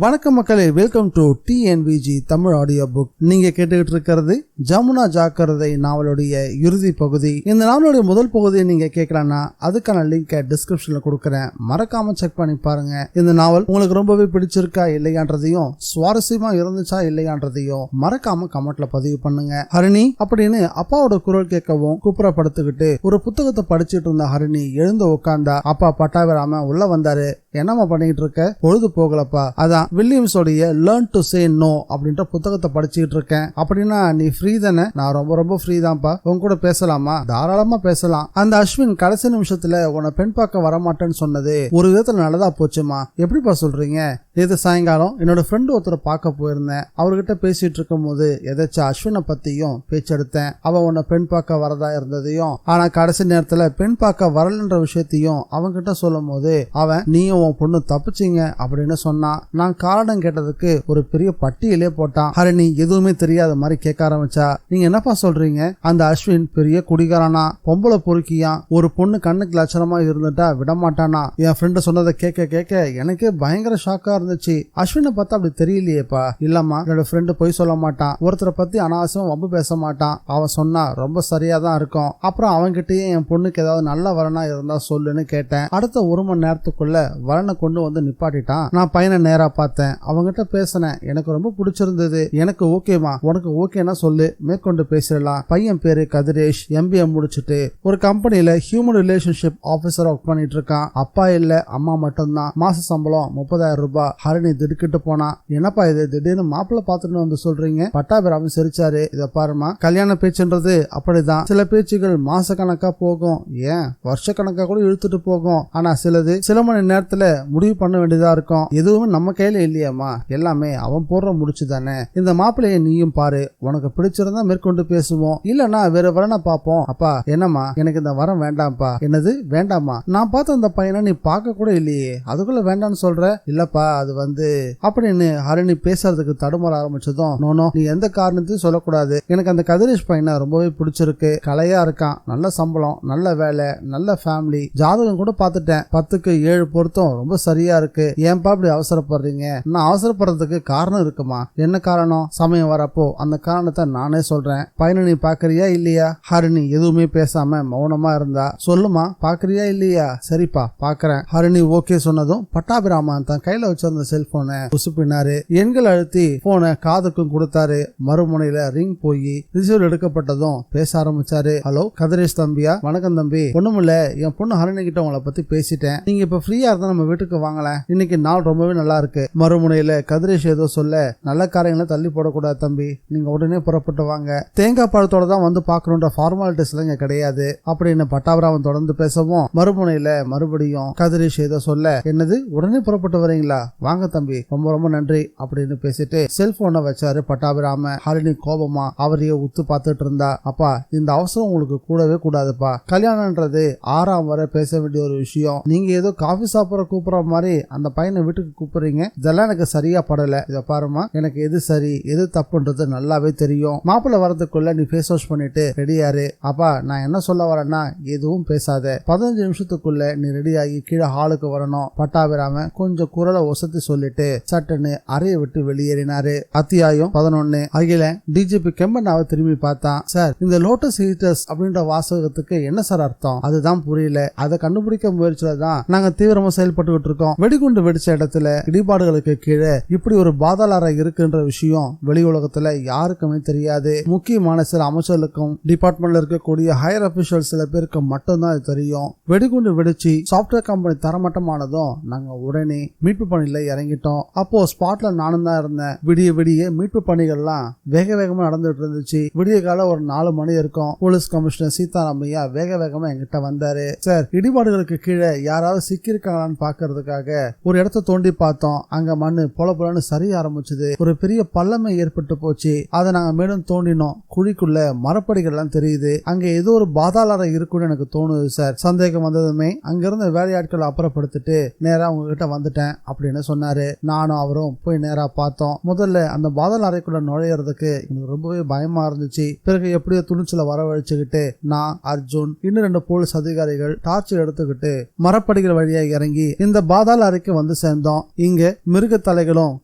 வணக்கம் மக்களே, welcome to TNVG Tamil audio book. நீங்க கேட்டுக்கிட்டு இருக்கிறது ஜமுனா ஜாக்கிரதை நாவலுடைய இறுதி பகுதி. இந்த நாவலுடைய முதல் பகுதியை நீங்க கேட்கலன்னா அதுக்கான லிங்கை டிஸ்கிரிப்ஷன்ல கொடுக்கறேன், மறக்காம செக் பண்ணி பாருங்க. இந்த நாவல் உங்களுக்கு ரொம்பவே பிடிச்சிருக்கா இல்லையான்றதையும், சுவாரஸ்யமா இருந்துச்சா இல்லையான்றதையும் மறக்காம கமெண்ட்ல பதிவு பண்ணுங்க. ஹரிணி அப்படின்னு அப்பாவோட குரல் கேட்கவும் குப்புறப்படுத்திக்கிட்டு ஒரு புத்தகத்தை படிச்சுட்டு இருந்த ஹரிணி எழுந்து உட்கார்ந்தா. அப்பா பட்டாபிராம உள்ள வந்தாரு. என்னமா பண்ணிட்டு இருக்க? பொழுது போகலப்பா. அதான் வில்லியம்ஸோடைய லேர்ன் டு சே நோ அப்படின்ற புத்தகத்தை படிச்சுட்டு இருக்கேன். அப்படின்னா நீ ஃப்ரீ தானே? நான் ரொம்ப ரொம்ப ஃப்ரீ தான்ப்பா. உன் கூட பேசலாமா? தாராளமா பேசலாம். அந்த அஸ்வின் கடைசி நிமிஷத்துல உன்னை பெண் பார்க்க வரமாட்டேன்னு சொன்னது ஒரு விதத்துல நல்லதா போச்சுமா. எப்படிப்பா சொல்றீங்க? நேற்று சாயங்காலம் என்னோட ஃப்ரெண்டு ஒருத்தரை பார்க்க போயிருந்தேன். அவர்கிட்ட பேசிட்டு இருக்கும் போது எதாச்சும் அஸ்வினை பத்தியும் பேச்செடுத்தேன். அவன் உன்னை பெண் பார்க்க வரதா இருந்ததையும், ஆனா கடைசி நேரத்துல பெண் பார்க்க வரலன்ற விஷயத்தையும் அவன்கிட்ட சொல்லும் போது அவன் நீயும் உன் பொண்ணு தப்பிச்சிங்க அப்படின்னு சொன்னான். நான் காரணம் கேட்டதுக்கு ஒரு பெரிய பட்டியலே போட்டான். ஹரிணி எதுவுமே தெரியாத மாதிரி கேட்க ஆரம்பிச்சா. நீங்க என்னப்பா சொல்றீங்க? அந்த அஸ்வின் பெரிய குடிகாரனா, பொம்பளை பொறுக்கியா, ஒரு பொண்ணு கண்ணுக்கு லட்சணமா இருந்துட்டா விடமாட்டானா. என் ஃப்ரெண்டு சொன்னதை கேட்க கேட்க எனக்கே பயங்கர ஷாக்கா இருந்துச்சு. அஸ்வினை பார்த்தா அப்படி தெரியலையேப்பா. இல்லம்மா, என்னோட ஃப்ரெண்டு போய் சொல்ல மாட்டான், ஒருத்தரை பத்தி அனாவசியம் வம்பு பேச மாட்டான். அவன் சொன்னா ரொம்ப சரியா தான் இருக்கும். அப்புறம் அவன்கிட்டயே என் பொண்ணுக்கு ஏதாவது நல்ல வரனா இருந்தா சொல்லுன்னு கேட்டேன். அடுத்த ஒரு மணி நேரத்துக்குள்ள வரனை கொண்டு வந்து நிப்பாட்டிட்டான். நான் பையனை நேரா பார்த்தேன், அவங்கிட்ட பேசினேன். எனக்கு ரொம்ப பிடிச்சிருந்தது. எனக்கு ஓகேமா, உனக்கு ஓகேனா சொல்லு, மேற்கொண்டு பேசிடலாம். பையன் பேரு கதிரேஷ், MBA முடிச்சுட்டு ஒரு கம்பெனில ஹியூமன் ரிலேஷன்ஷிப் ஆபீசரா ஒர்க் பண்ணிட்டு இருக்கான். அப்பா இல்ல, அம்மா மட்டும்தான். மாச சம்பளம் 30,000 ரூபாய். ஹரிணி திடுக்கிட்டு போனா. என்னப்பா இது, திடீர்னு மாப்பிள்ள பாத்துட்டு வந்து சொல்றீங்க? பட்டாபிராமன் சிரிச்சாரு. இத பாருமா, கல்யாண பேச்சுன்றது அப்படிதான். சில பேச்சுகள் மாச கணக்கா போகும், ஏன் வருஷ கணக்கா கூட இழுத்துட்டு போகும். ஆனா சிலது சில மணி நேரத்துல முடிவு பண்ண வேண்டியதா இருக்கும். எதுவுமே நம்ம கையில இல்லையாமா, எல்லாமே அவன் போடுற முடிச்சு தானே. இந்த மாப்பிள்ளைய நீயும் பாரு, உனக்கு பிடிச்சிருந்தா மேற்கொண்டு பேசுவோம், இல்லன்னா வேற வரனை பாப்போம். அப்பா என்னம்மா, எனக்கு இந்த வரம் வேண்டாம்ப்பா. என்னது வேண்டாமா? நான் பார்த்த அந்த பையனை நீ பார்க்க கூட இல்லையே, அதுக்குள்ள வேண்டான்னு சொல்ற? இல்லப்பா அது வந்து அப்படின்னு ஹரிணி பேசுறதுக்கு தடுமாற ஆரம்பிச்சதும், நோனோ நீ எந்த காரணத்தையும் சொல்லக்கூடாது. எனக்கு அந்த கதிரேஷ் பையனை ரொம்பவே பிடிச்சிருக்கு. கலையா இருக்கான், நல்ல சம்பளம், நல்ல வேலை, நல்ல ஃபேமிலி. ஜாதகம் கூட பார்த்துட்டேன், 10க்கு 7 பொருத்தம் ரொம்ப சரியா இருக்கு. ஏன்பா இப்படி அவசரப்படுறீங்க? நான் அவசரப்படுறதுக்கு காரணம் இருக்குமா? என்ன காரணம்? சமயம் வரப்போ அந்த காரணத்தை நானே சொல்றேன். பையனை நீ பாக்குறியா இல்லையா? ஹரிணி எதுவுமே பேசாம மௌனமா இருந்தா. சொல்லுமா, பாக்குறியா இல்லையா? சரிப்பா பாக்குறேன். ஹரிணி ஓகே சொன்னதும் பட்டாபிராமன் தன் கையில வச்சிருந்த செல்போனை உசுப்பினாரு. எண்கள் அழுத்தி போனை காதுக்கும் கொடுத்தாரு. மறுமுனையில ரிங் போய் ரிசீவர் எடுக்கப்பட்டதும் பேச ஆரம்பிச்சாரு. ஹலோ கதிரேஷ் தம்பியா? வணக்கம் தம்பி. ஒண்ணுமில்ல, என் பொண்ணு ஹரிணி கிட்ட உங்களை பத்தி பேசிட்டேன். நீங்க இப்ப ஃப்ரீயா இருந்தா நம்ம வீட்டுக்கு வாங்கல, இன்னைக்கு நாள் ரொம்பவே நல்லா இருக்கு. மறுமுனையில கதிரேஷ் ஏதோ சொல்ல, நல்ல காரியங்களை தள்ளி போடக்கூடாது தம்பி, நீங்க உடனே புறப்பட்டு வாங்க. தேங்காய் பழத்தோட தான் வந்து பாக்கணும்ன்ற ஃபார்மாலிட்டிஸ் இங்க கிடையாது அப்படின்னு பட்டாபிராமன் தொடர்ந்து பேசவும், மறுமுனையில மறுபடியும் கதிரேஷ் ஏதோ சொல்ல, என்னது உடனே புறப்பட்டு வரீங்களா? வாங்க தம்பி, ரொம்ப ரொம்ப நன்றி அப்படின்னு பேசிட்டு செல்போனை வச்சாரு பட்டாபிராமன். ஹரிணி கோபமா அவரையே உத்து பார்த்துட்டு இருந்தா. அப்பா இந்த அவசரம் உங்களுக்கு கூடவே கூடாதுப்பா. கல்யாணம்ன்றது 6ஆம் வரை பேச வேண்டிய ஒரு விஷயம். நீங்க ஏதோ காஃபி சாப்பிட கூப்பிடுற மாதிரி அந்த பையனை வீட்டுக்கு கூப்பிடுறீங்க. இதெல்லாம் எனக்கு சரியா படல. இத பாருமா, எனக்கு எது சரி எது தப்புன்றது நல்லாவே தெரியும். மாப்பிள்ள வரதுக்குள்ள நீ ஃபேஸ் வாஷ் பண்ணிட்டு ரெடியாரு. அப்பா நான் என்ன சொல்ல வரேன்னா, எதுவும் பேசாத. 15 நிமிஷத்துக்குள்ள நீ ரெடி ஆகி கீழே ஹாலுக்கு வரணும். பட்டாபிராமன் கொஞ்சம் குரலை ஒசத்தி சொல்லிட்டு சட்டுன்னு அறையை விட்டு வெளியேறினாரு. அத்தியாயம் 11. அகிலன் டிஜிபி கெம்பனாவை திரும்பி பார்த்தான். சார், இந்த லோட்டஸ் ஹீட்டர்ஸ் அப்படின்ற வாசகத்துக்கு என்ன சார் அர்த்தம்? அதுதான் புரியல. அதை கண்டுபிடிக்க முயற்சியில தான் நாங்க தீவிரமா செயல்பட்டு இருக்கோம். வெடிகுண்டு வெடிச்ச இடத்துல இடிபாடுகளுக்கு கீழே இப்படி ஒரு பாதாள அறை இருக்குன்ற விஷயம் வெளி உலகத்துல யாருக்குமே தெரியாது. முக்கியமான சில அமைச்சர்களுக்கும் டிபார்ட்மெண்ட்ல இருக்கக்கூடிய ஹையர் அபிஷியல் சில பேருக்கு மட்டும்தான் இது தெரியும். வெடிகுண்டு வெடிச்சு சாப்ட்வேர் கம்பெனி தரமட்டமானதும் நாங்க உடனே மீட்பு பணியில இறங்கிட்டோம். அப்போ ஸ்பாட்ல நானும் தான் இருந்தேன். விடிய விடிய மீட்பு பணிகள்லாம் வேக வேகமா நடந்துட்டு இருந்துச்சு. விடிய கால ஒரு 4 மணி இருக்கும். போலீஸ் கமிஷனர் சீதாராமையா வேக வேகமா என்கிட்ட வந்தாரு. சார், இடிபாடுகளுக்கு கீழே யாராவது சிக்கியிருக்காங்களான்னு பாக்குறதுக்காக ஒரு இடத்த தோண்டி பார்த்தோம். அங்க மண்ணு பொல பொலன்னு சரிய ஆரம்பிச்சது. ஒரு பெரிய பள்ளமே ஏற்பட்டு போச்சு. அதை நாங்க மேலும் தோண்டினோம். குழிக்குள்ள மரப்படிகள் எல்லாம் தெரியுது. அங்க ஏதோ ஒரு பாதாள அறை இருக்குன்னு எனக்கு தோணுது சார். சந்தேகம் வந்ததுமே அங்கிருந்த வேலையாட்களை அப்புறப்படுத்திட்டு நேரா உங்ககிட்ட வந்துட்டேன் அப்படின்னு சொன்னாரு. நானும் அவரும் போய் நேரா பார்த்தோம். முதல்ல அந்த பாதாள அறைக்குள்ள நுழையிறதுக்கு எனக்கு ரொம்பவே பயமா இருந்துச்சு. பிறகு எப்படியோ துணிச்சல வரவழைச்சுக்கிட்டு நான், அர்ஜுன், இன்னும் 2 போலீஸ் அதிகாரிகள் டார்ச் எடுத்துக்கிட்டு மரப்படிகள் வழியா இறங்கி இந்த பாதாள அறைக்கு வந்து சேர்ந்தோம். இங்க மிருக தலைகளும்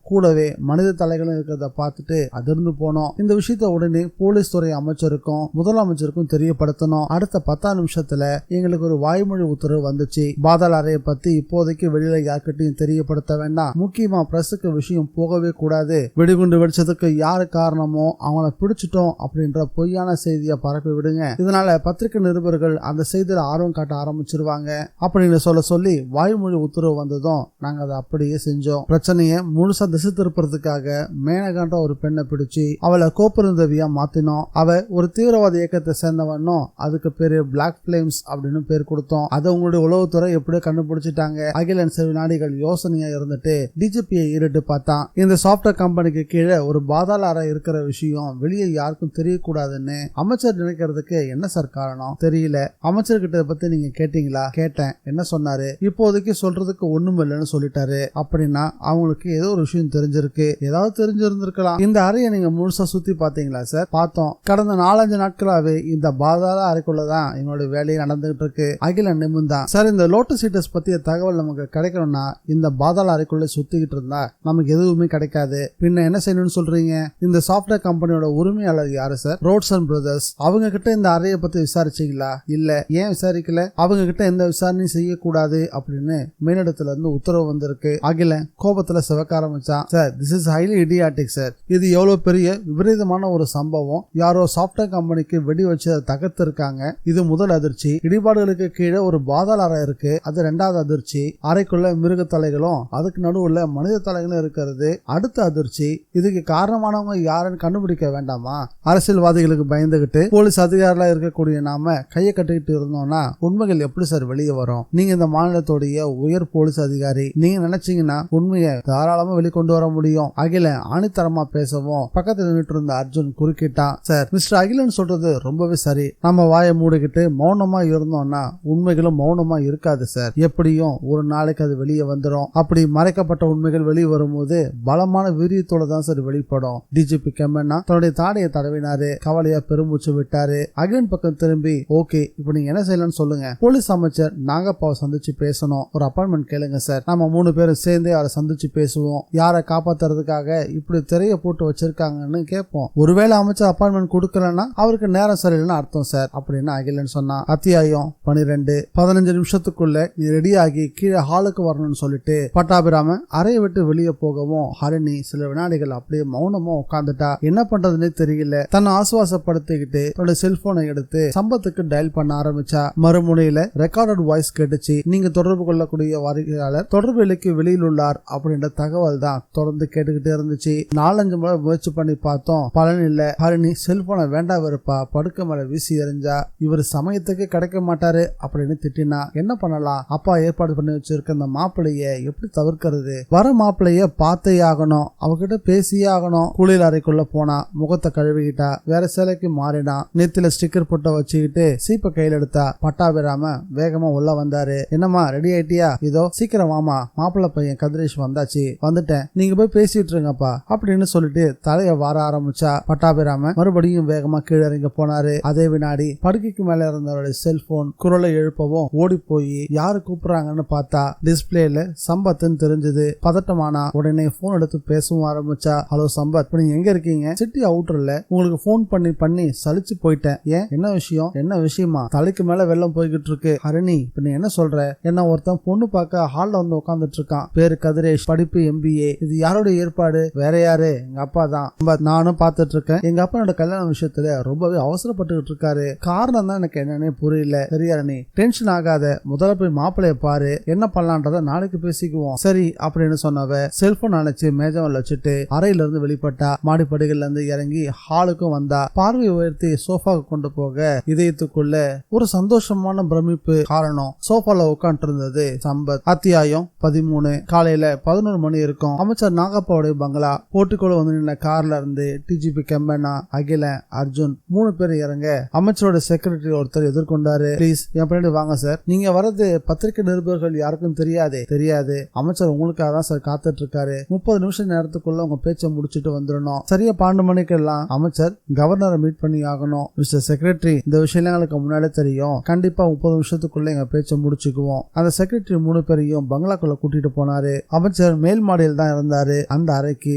கூடவே மனித தலைகளும் இருக்கிறத பார்த்துட்டு அதிர்ந்து போனோம். இந்த விஷயத்த உடனே போலீஸ் துறை அமைச்சருக்கும் முதலமைச்சருக்கும் தெரியப்படுத்தணும். அடுத்த 10 நிமிஷத்துல எங்களுக்கு ஒரு வாய்மொழி உத்தரவு வந்துச்சு. பாதாள அறையை பத்தி இப்போதைக்கு வெளியில யார்கிட்டையும் தெரியப்படுத்த வேண்டாம். முக்கியமா பிரஸுக்கு விஷயம் போகவே கூடாது. வெடிகுண்டு வெடிச்சதுக்கு யாரு காரணமோ அவங்கள பிடிச்சிட்டோம் அப்படின்ற பொய்யான செய்தியை பரப்பி விடுங்க. இதனால பத்திரிகை நிருபர்கள் அந்த செய்தியில ஆர்வம் காட்ட ஆரம்பிச்சிருவாங்க அப்படின்னு சொல்லி வாய்மொழி உத்தரவு வந்ததும் நாங்க அதை அப்படியே செஞ்சோம். பிரச்சனையை முழுசா திசை திருப்பறதுக்காக மேனகான்ற ஒரு பெண்ணை பிடிச்சு அவளை கோப்பருந்தவியா மாத்தினோம். அவ ஒரு தீவிரவாத இயக்கத்தை சேர்ந்தவனும் அதுக்கு பேரு பிளாக் பிளேம்ஸ் அப்படின்னு பேர் கொடுத்தோம். அதை உங்களுடைய உளவுத்துறை எப்படியோ கண்டுபிடிச்சிட்டாங்க. அகிலன் சில நாடிகள் யோசனையா இருந்துட்டு டிஜிபியை ஈடுட்டு பார்த்தான். இந்த சாப்ட்வேர் கம்பெனிக்கு கீழே ஒரு பாதாள அறை இருக்கிற விஷயம் வெளியே யாருக்கும் தெரியக்கூடாதுன்னு அமைச்சர் நினைக்கிறதுக்கு என்ன சார் காரணம் தெரியல. அமைச்சர்கிட்ட பத்தி நீங்க கேட்டீங்களா? கேட்டேன். என்ன சொன்னாரு? இப்போதைக்கு சொல்றதுக்கு ஒண்ணும் இல்லைன்னு சொல்லிட்டாரு. அப்படின்னா அவங்களுக்கு ஏதோ ஒரு விஷயம் தெரிஞ்சிருக்கு. ஏதாவது தெரிஞ்சிருந்திருக்கலாம். இந்த அறையை நீங்க முழுசா சுத்தி பாத்தீங்களா சார்? பார்த்தோம். கடந்த 4-5 நாட்களாவே இந்த பாதாள அறைக்குள்ளதான் எங்களோட வேலையை நடந்துகிட்டு இருக்கு. அகிலன் நிமிர்ந்தான். சார், இந்த லோட்டஸ் ஈட்டர்ஸ் பத்திய தகவல் நமக்கு கிடைக்கணும்னா இந்த பாதாள அறைக்குள்ள சுத்திக்கிட்டு இருந்தா நமக்கு எதுவுமே கிடைக்காது. பின்ன என்ன செய்யணும்னு சொல்றீங்க? இந்த சாப்ட்வேர் கம்பெனியோட உரிமையாளர் யாரு சார்? ரோட்சன் பிரதர்ஸ். அவங்க கிட்ட இந்த அறையை பத்தி விசாரிச்சீங்களா? இல்ல. ஏன் விசாரிக்கல? அவங்க கிட்ட எந்த விசாரணையும் செய்யக்கூடாது அப்படின்னு மேலிடத்துல இருந்து உத்தரவு வந்திருக்கு. அகிலன் கோபத்துல சிவக்க ஆரம்பிச்சான். Sir, this is highly idiotic sir. இது எவ்வளவு பெரிய விபரீதமான ஒரு சம்பவம். யாரோ சாப்ட்வேர் கம்பெனிக்கு வெடி வச்சு அதை தகர்த்து இருக்காங்க. இது முதல் அதிர்ச்சி. இடிபாடுகளுக்கு கீழே ஒரு பாதாள அறை இருக்கு. அது 2வது அதிர்ச்சி. அறைக்குள்ள மிருக தலைகளும் அதுக்கு நடுவுல மனித தலைகளும் இருக்கிறது அடுத்த அதிர்ச்சி. இதுக்கு காரணமானவங்க யாருன்னு கண்டுபிடிக்க வேண்டாமா? அரசியல்வாதிகளுக்கு பயந்துகிட்டு போலீஸ் அதிகாரிகளா இருக்கக்கூடிய நாம கையை கட்டிக்கிட்டு இருந்தோம்னா உண்மைகள் எப்படி சார் வெளியே வரும்? நீங்க இந்த மாநிலத்துடைய உயர் போலீஸ் அதிகாரி. நீங்க நினைச்சீங்கன்னா உண்மையை தாராளமா வெளிக்கொண்டு வர முடியும். அகிலன் ஆணித்தரமா பேசவும் பக்கத்துல நின்றுட்டு இருந்த அர்ஜுன் குறுக்கிட்டான். சார், மிஸ்டர் அகிலன் சொல்றது ரொம்பவே சரி. நம்ம வாயை மூடிக்கிட்டு மௌனமா இருந்தோம்னா உண்மைகளும் மௌனமா இருக்காது சார். எப்படியும் ஒரு நாளைக்கு அது வெளியே வந்துடும். அப்படி மறைக்கப்பட்ட உண்மைகள் வெளியே வரும்போது பலமான வீரியத்தோட தான் சார் வெளிப்படும். டிஜிபி கெம்மன்னா தன்னுடைய தாடையை தடவினாரு. கவலையா பெருமூச்சு விட்டாரு. அகிலன் பக்கம் திரும்பி, ஓகே, இப்ப நீங்க என்ன செய்யலாம்னு சொல்லுங்க. போலீஸ் அமைச்சர் நாகப்பாவை சந்திச்சு பேசணும். ஒரு அப்பாயின்மெண்ட் கேளுங்க சார். நம்ம 3 பேரும் சேர்ந்தே அவரை சந்திச்சு பேசுவோம். யாரை காப்பாத்துறதுக்காக இப்படி திரைய போட்டு வச்சிருக்காங்கன்னு கேட்போம். ஒருவேளை அமைச்சர் அப்பாயின்மெண்ட் கொடுக்கலன்னா அவருக்கு நேரம் சரியில்லைன்னு அர்த்தம் சார் அப்படின்னு அகிலன் சொன்னான். அத்தியாயம் 12. 15 நிமிஷத்துக்குள்ள நீ ரெடி ஆகி கீழே ஹாலுக்கு வரணும்னு சொல்லிட்டு பட்டாபிராமன் அறையை விட்டு வெளியே போகவும் ஹரிணி சில வினாடிகள் அப்படியே மௌனமா உட்காந்துட்டா. என்ன பண்றதுன்னே தெரியல. தன்னை ஆசுவாசப்படுத்திக்கிட்டு தன்னோட செல்போனை எடுத்து சம்பத்துக்கு டயல் பண்ண ஆரம்பிச்சா. மறுமுனையில ரெக்கார்டட் வாய்ஸ் கேட்டுச்சு. நீங்க தொடர்பு கொள்ளக்கூடிய வாடிக்கையாளர் தொடர்பு விலைக்கு வெளியில் உள்ளார் அப்படின்ற தகவல் தான் தொடர்ந்து கேட்டுக்கிட்டே இருந்துச்சு. 4-5 முறை முயற்சி பண்ணி பார்த்தோம், பலன் இல்ல. ஹரிணி செல்போனை வேண்டாம் வெறுப்பா படுக்க மேல வீசி எறிஞ்சா. இவர் சமயத்துக்கு கிடைக்க மாட்டாரு அப்படின்னு திட்டினா. என்ன பண்ணலாம்? அப்பா ஏற்பாடு பண்ணி வச்சிருக்க அந்த மாப்பிள்ளைய எப்படி தவிர்க்கிறது? வர மாப்பிள்ளைய பார்த்தே ஆகணும். அவகிட்ட பேசியே ஆகணும். குளியல் அறைக்குள்ள போனா. முகத்தை கழுவிக்கிட்டா. வேற சேலைக்கு மாறினா. நெத்தில ஸ்டிக்கர் போட்ட வச்சுக்கிட்டு சீப்ப கையில் எடுத்தா. பட்டாபிராம வேகமா உள்ள வந்தாரு. என்னம்மா, ரெடி ஆயிட்டியா? இதோ சீக்கிரம் வாமா, மாப்பிள்ளை பையன் கதிரேஷ் வந்தாச்சு. வந்துட்டேன், நீங்க போய் பேசிட்டு இருங்கப்பா அப்படின்னு சொல்லிட்டு தலைய வார ஆரம்பிச்சா. பட்டாபிராம மறுபடியும் வேகமா கீழே இறங்கி போனாரு. அதே வினாடி படுக்கைக்கு மேல இருந்தவருடைய செல்போன் குரலை எழுப்பவும் ஓடி போய் யாரு கூப்பிடுறாங்கன்னு பார்த்தா டிஸ்பிளேல சம்பத்ன்னு தெரிஞ்சது. பதட்டமானா. உடனே போன் எடுத்து பேசவும் ஆரம்பிச்சா. ஹலோ சம்பத், நீங்க எங்க இருக்கீங்க? சிட்டி அவுட்டர்ல உங்களுக்கு போன் பண்ணி சலிச்சு போயிட்டேன். ஏன், என்ன விஷயம்? என்ன விஷயமா? தலைக்கு மேல வெள்ளம் போய்கிட்டு இருக்கு. ஹரிணி, இப்ப நீ என்ன சொல்ற? என்ன ஒருத்தன் பொண்ணு பார்க்க ஹால்ல வந்து உட்காந்துட்டு இருக்கான். பேரு கதிரேஷ், படிப்பு MBA. இது யாருடைய ஏற்பாடு? வேற யாரு? எங்க அப்பா தான். நானும் பாத்துட்டு இருக்கேன். எங்க அப்பனோட கல்யாண விஷயத்துல ரொம்பவே அவசரப்பட்டுக்கிட்டு இருக்காரு. காரணம் தான் எனக்கு என்னன்னே புரியல. சரியா நீ டென்ஷன் ஆகாத. முதல்ல போய் மாப்பிள்ளைய பாரு. என்ன பண்ணலான்றத நாளைக்கு பேசிக்குவோம். சரி அப்படின்னு சொன்னவ செல்போன் அணைச்சு மேஜாவில் வச்சுட்டு அறையில இருந்து வெளிப்பட்டா. மாடிப்படிகள்ல இருந்து இறங்கி ஹாலுக்கும் வந்தா. பார்வையை உயர்த்தி சோஃபாவுக்கு கொண்டு போக இதயத்துக்குள்ள ஒரு சந்தோஷமான பிரமிப்பு. காரணம், சோஃபால உட்காந்து இருந்தது சம்பத். அத்தியாயம் 13. காலையில 11 மணி இருக்கும். அமைச்சர் நாகப்பாவுடைய பங்களா. போட்டிக்குள்ள வந்து நின்ன கார்ல இருந்து டிஜிபி கெம்மன்னா, அகிலன், அர்ஜுன் 3 பேர் இறங்க அமைச்சரோட செக்ரட்டரி ஒருத்தர் எதிர்கொண்டாரு. ப்ளீஸ் என் பின்னாடி வாங்க சார். நீங்க வரது பத்திரிகை நிருபர்கள் யாருக்கும் தெரியாது. அமைச்சர் உங்களுக்காக தான் சார் காத்துட்டு இருக்காரு. 30 நிமிஷம் நேரத்துக்குள்ள உங்க பேச்சை முடிச்சுட்டு வந்துடணும். சரியா 12 மணிக்கு எல்லாம் அமைச்சர் கவர்னரை மீட் பண்ணி ஆகணும். மிஸ்டர் செக்ரட்டரி, இந்த விஷயம் எங்களுக்கு முன்னாடியே தெரியும். கண்டிப்பா 30 நிமிஷத்துக்குள்ள எங்க பேச்சை முடிச்சுக்குவோம். அந்த செக்ரட்டரி 3 பேரையும் பங்களாக்குள்ள கூட்டிட்டு போனாரு. அமைச்சர் அமைச்சர் மேல் மாடியில் தான் இருந்தாரு. அந்த அறைக்கு